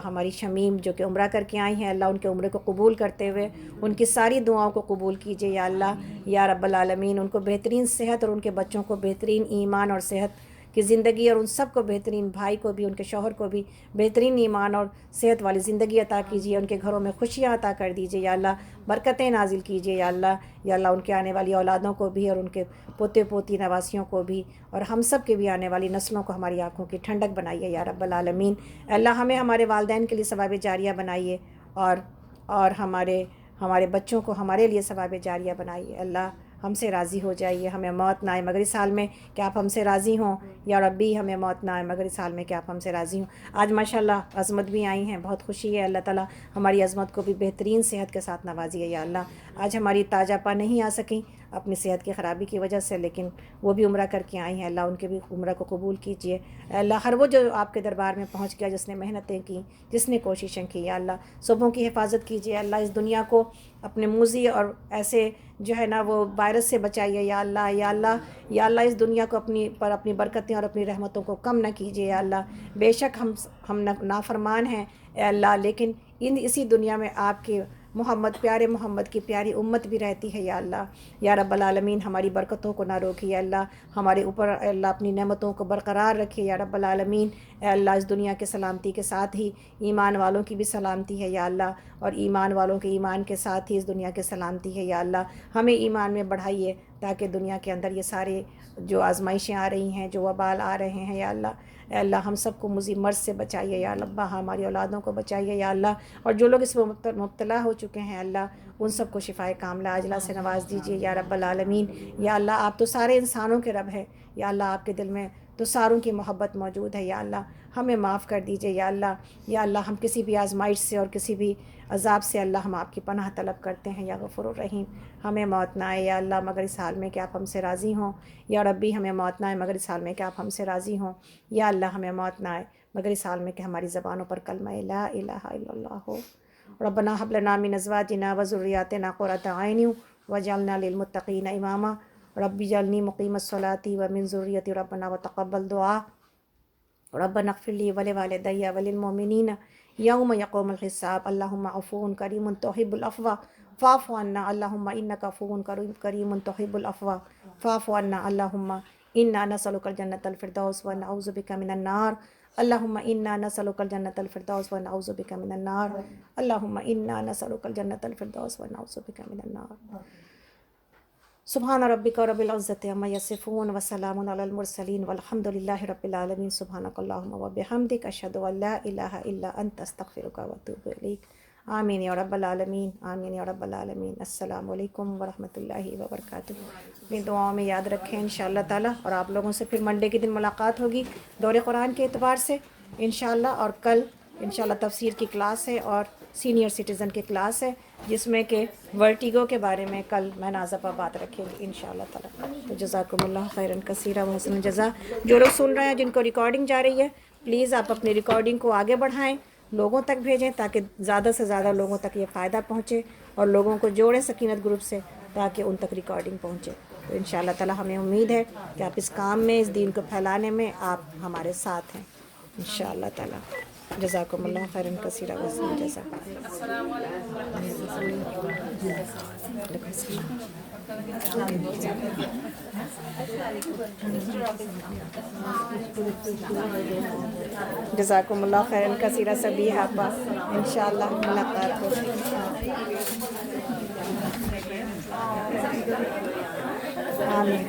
A: ہماری شمیم جو کہ عمرہ کر کے آئی ہیں، اللہ ان کے عمرے کو قبول کرتے ہوئے ان کی ساری دعاؤں کو قبول کیجئے یا اللہ. یا رب العالمین ان کو بہترین صحت اور ان کے بچوں کو بہترین ایمان اور صحت کی زندگی، اور ان سب کو بہترین، بھائی کو بھی ان کے شوہر کو بھی بہترین ایمان اور صحت والی زندگی عطا کیجیے. ان کے گھروں میں خوشیاں عطا کر دیجیے یا اللہ. برکتیں نازل کیجیے یا اللہ. یا اللہ ان کے آنے والی اولادوں کو بھی اور ان کے پوتے پوتی نواسیوں کو بھی اور ہم سب کے بھی آنے والی نسلوں کو ہماری آنکھوں کی ٹھنڈک بنائیے یا رب العالمین. اللہ ہمیں ہمارے والدین کے لیے ثواب جاریہ بنائیے اور ہمارے بچوں کو ہمارے لیے ثواب جاریہ بنائیے اللہ. ہم سے راضی ہو جائیے، ہمیں موت نہ آئے مگر اس حال میں کہ آپ ہم سے راضی ہوں، یا ربی ہمیں موت نہ آئے مگر اس حال میں کہ آپ ہم سے راضی ہوں۔ آج ماشاءاللہ عظمت بھی آئی ہیں، بہت خوشی ہے، اللہ تعالیٰ ہماری عظمت کو بھی بہترین صحت کے ساتھ نوازیے یا اللہ۔ آج ہماری تاجہ پا نہیں آ سکیں اپنی صحت کی خرابی کی وجہ سے، لیکن وہ بھی عمرہ کر کے آئی ہیں، اللہ ان کے بھی عمرہ کو قبول کیجیے اللہ۔ ہر وہ جو آپ کے دربار میں پہنچ گیا، جس نے محنتیں کی، جس نے کوششیں کی یا اللہ، صبحوں کی حفاظت کیجیے اللہ، اس دنیا کو اپنے موذی اور ایسے جو ہے نا وہ وائرس سے بچائیے یا اللہ، یا اللہ، یا اللہ، اس دنیا کو اپنی برکتیں اور اپنی رحمتوں کو کم نہ کیجیے یا اللہ۔ بے شک ہم نافرمان ہیں اے اللہ، لیکن اسی دنیا میں آپ کے پیارے محمد کی پیاری امت بھی رہتی ہے یا اللہ۔ یا رب العالمین ہماری برکتوں کو نہ روکیے اللہ، ہمارے اوپر اے اللہ اپنی نعمتوں کو برقرار رکھے یا رب العالمین۔ اے اللہ، اس دنیا کے سلامتی کے ساتھ ہی ایمان والوں کی بھی سلامتی ہے یا اللہ، اور ایمان والوں کے ایمان کے ساتھ ہی اس دنیا کے سلامتی ہے یا اللہ۔ ہمیں ایمان میں بڑھائیے تاکہ دنیا کے اندر یہ سارے جو آزمائشیں آ رہی ہیں، جو وبال آ رہے ہیں یا اللہ، اے اللہ ہم سب کو مضی مرض سے بچائیے یا اللہ، ہماری اولادوں کو بچائیے یا اللہ، اور جو لوگ اس میں مبتلا ہو چکے ہیں اللہ، ان سب کو شفائے کاملہ عاجلہ سے نواز دیجیے یا رب العالمین۔ یا اللہ، آپ تو سارے انسانوں کے رب ہیں یا اللہ، آپ کے دل میں تو ساروں کی محبت موجود ہے یا اللہ، ہمیں معاف کر دیجیے یا اللہ۔ یا اللہ، ہم کسی بھی آزمائش سے اور کسی بھی عذاب سے اللہ ہم آپ کی پناہ طلب کرتے ہیں یا غفور الرحیم۔ ہمیں موت نہ آئے یا اللہ مگر اس حال میں کہ آپ ہم سے راضی ہوں، یا ربی ہمیں موت نہ آئے مگر اس حال میں کہ آپ ہم سے راضی ہوں، یا اللہ ہمیں موت نہ آئے مگر اس حال میں کہ ہماری زبانوں پر کلمہ لا الہ الا اللہ ہو۔ ربنا هب لنا من ازواجنا وذرياتنا قرة اعين واجعلنا للمتقين اماما رب اجعلني مقيم الصلاة ومن ذريتي ربنا وتقبل دعاء ربنا اغفر لي ولوالدي وللمؤمنين يوم يقوم الحساب اللهم عفو كريم تحب العفو فاعف عنا اللهم انك عفو كريم تحب العفو فاعف عنا اللهم انا نسألك الجنة الفردوس ونعوذ بك من النار اللهم انا نسألك الجنة الفردوس ونعوذ بك من النار اللهم انا نسألك الجنة الفردوس ونعوذ بك من النار۔ سبحان ربک رب العزت عما یصفون وسلام علی المرسلین والحمد للہ رب العالمین۔ سبحانک اللہم وبحمدک اشہد ان لا الہ الا انت استغفرک واتوب الیک۔ آمین یا رب العالمین، آمین یا رب العالمین۔ السلام علیکم ورحمۃ اللہ وبرکاتہ۔ اپنی دعاؤں میں یاد رکھیں انشاءاللہ تعالیٰ، اور آپ لوگوں سے پھر منڈے کے دن ملاقات ہوگی دور قرآن کے اعتبار سے انشاءاللہ، اور کل انشاءاللہ تفسیر کی کلاس ہے اور سینئر سٹیزن کی کلاس ہے، جس میں کہ ورٹیگو کے بارے میں کل میں نازپا بات رکھیں گی انشاءاللہ تعالیٰ۔ تو جزاکم اللہ خیراً کثیرا و حسن الجزا۔ جو لوگ سن رہے ہیں، جن کو ریکارڈنگ جا رہی ہے، پلیز آپ اپنی ریکارڈنگ کو آگے بڑھائیں، لوگوں تک بھیجیں تاکہ زیادہ سے زیادہ لوگوں تک یہ فائدہ پہنچے، اور لوگوں کو جوڑیں سکینت گروپ سے تاکہ ان تک ریکارڈنگ پہنچے۔ تو انشاءاللہ تعالیٰ ہمیں امید ہے کہ آپ اس کام میں، اس دین کو پھیلانے میں آپ ہمارے ساتھ ہیں انشاءاللہ تعالیٰ۔ جزاکم اللہ خیراً کثیرا و حسن الجزا۔ جزاکم اللہ خیراً کثیرا سبھی حابہ، انشاءاللہ ملاقات ہوگی۔ آمین۔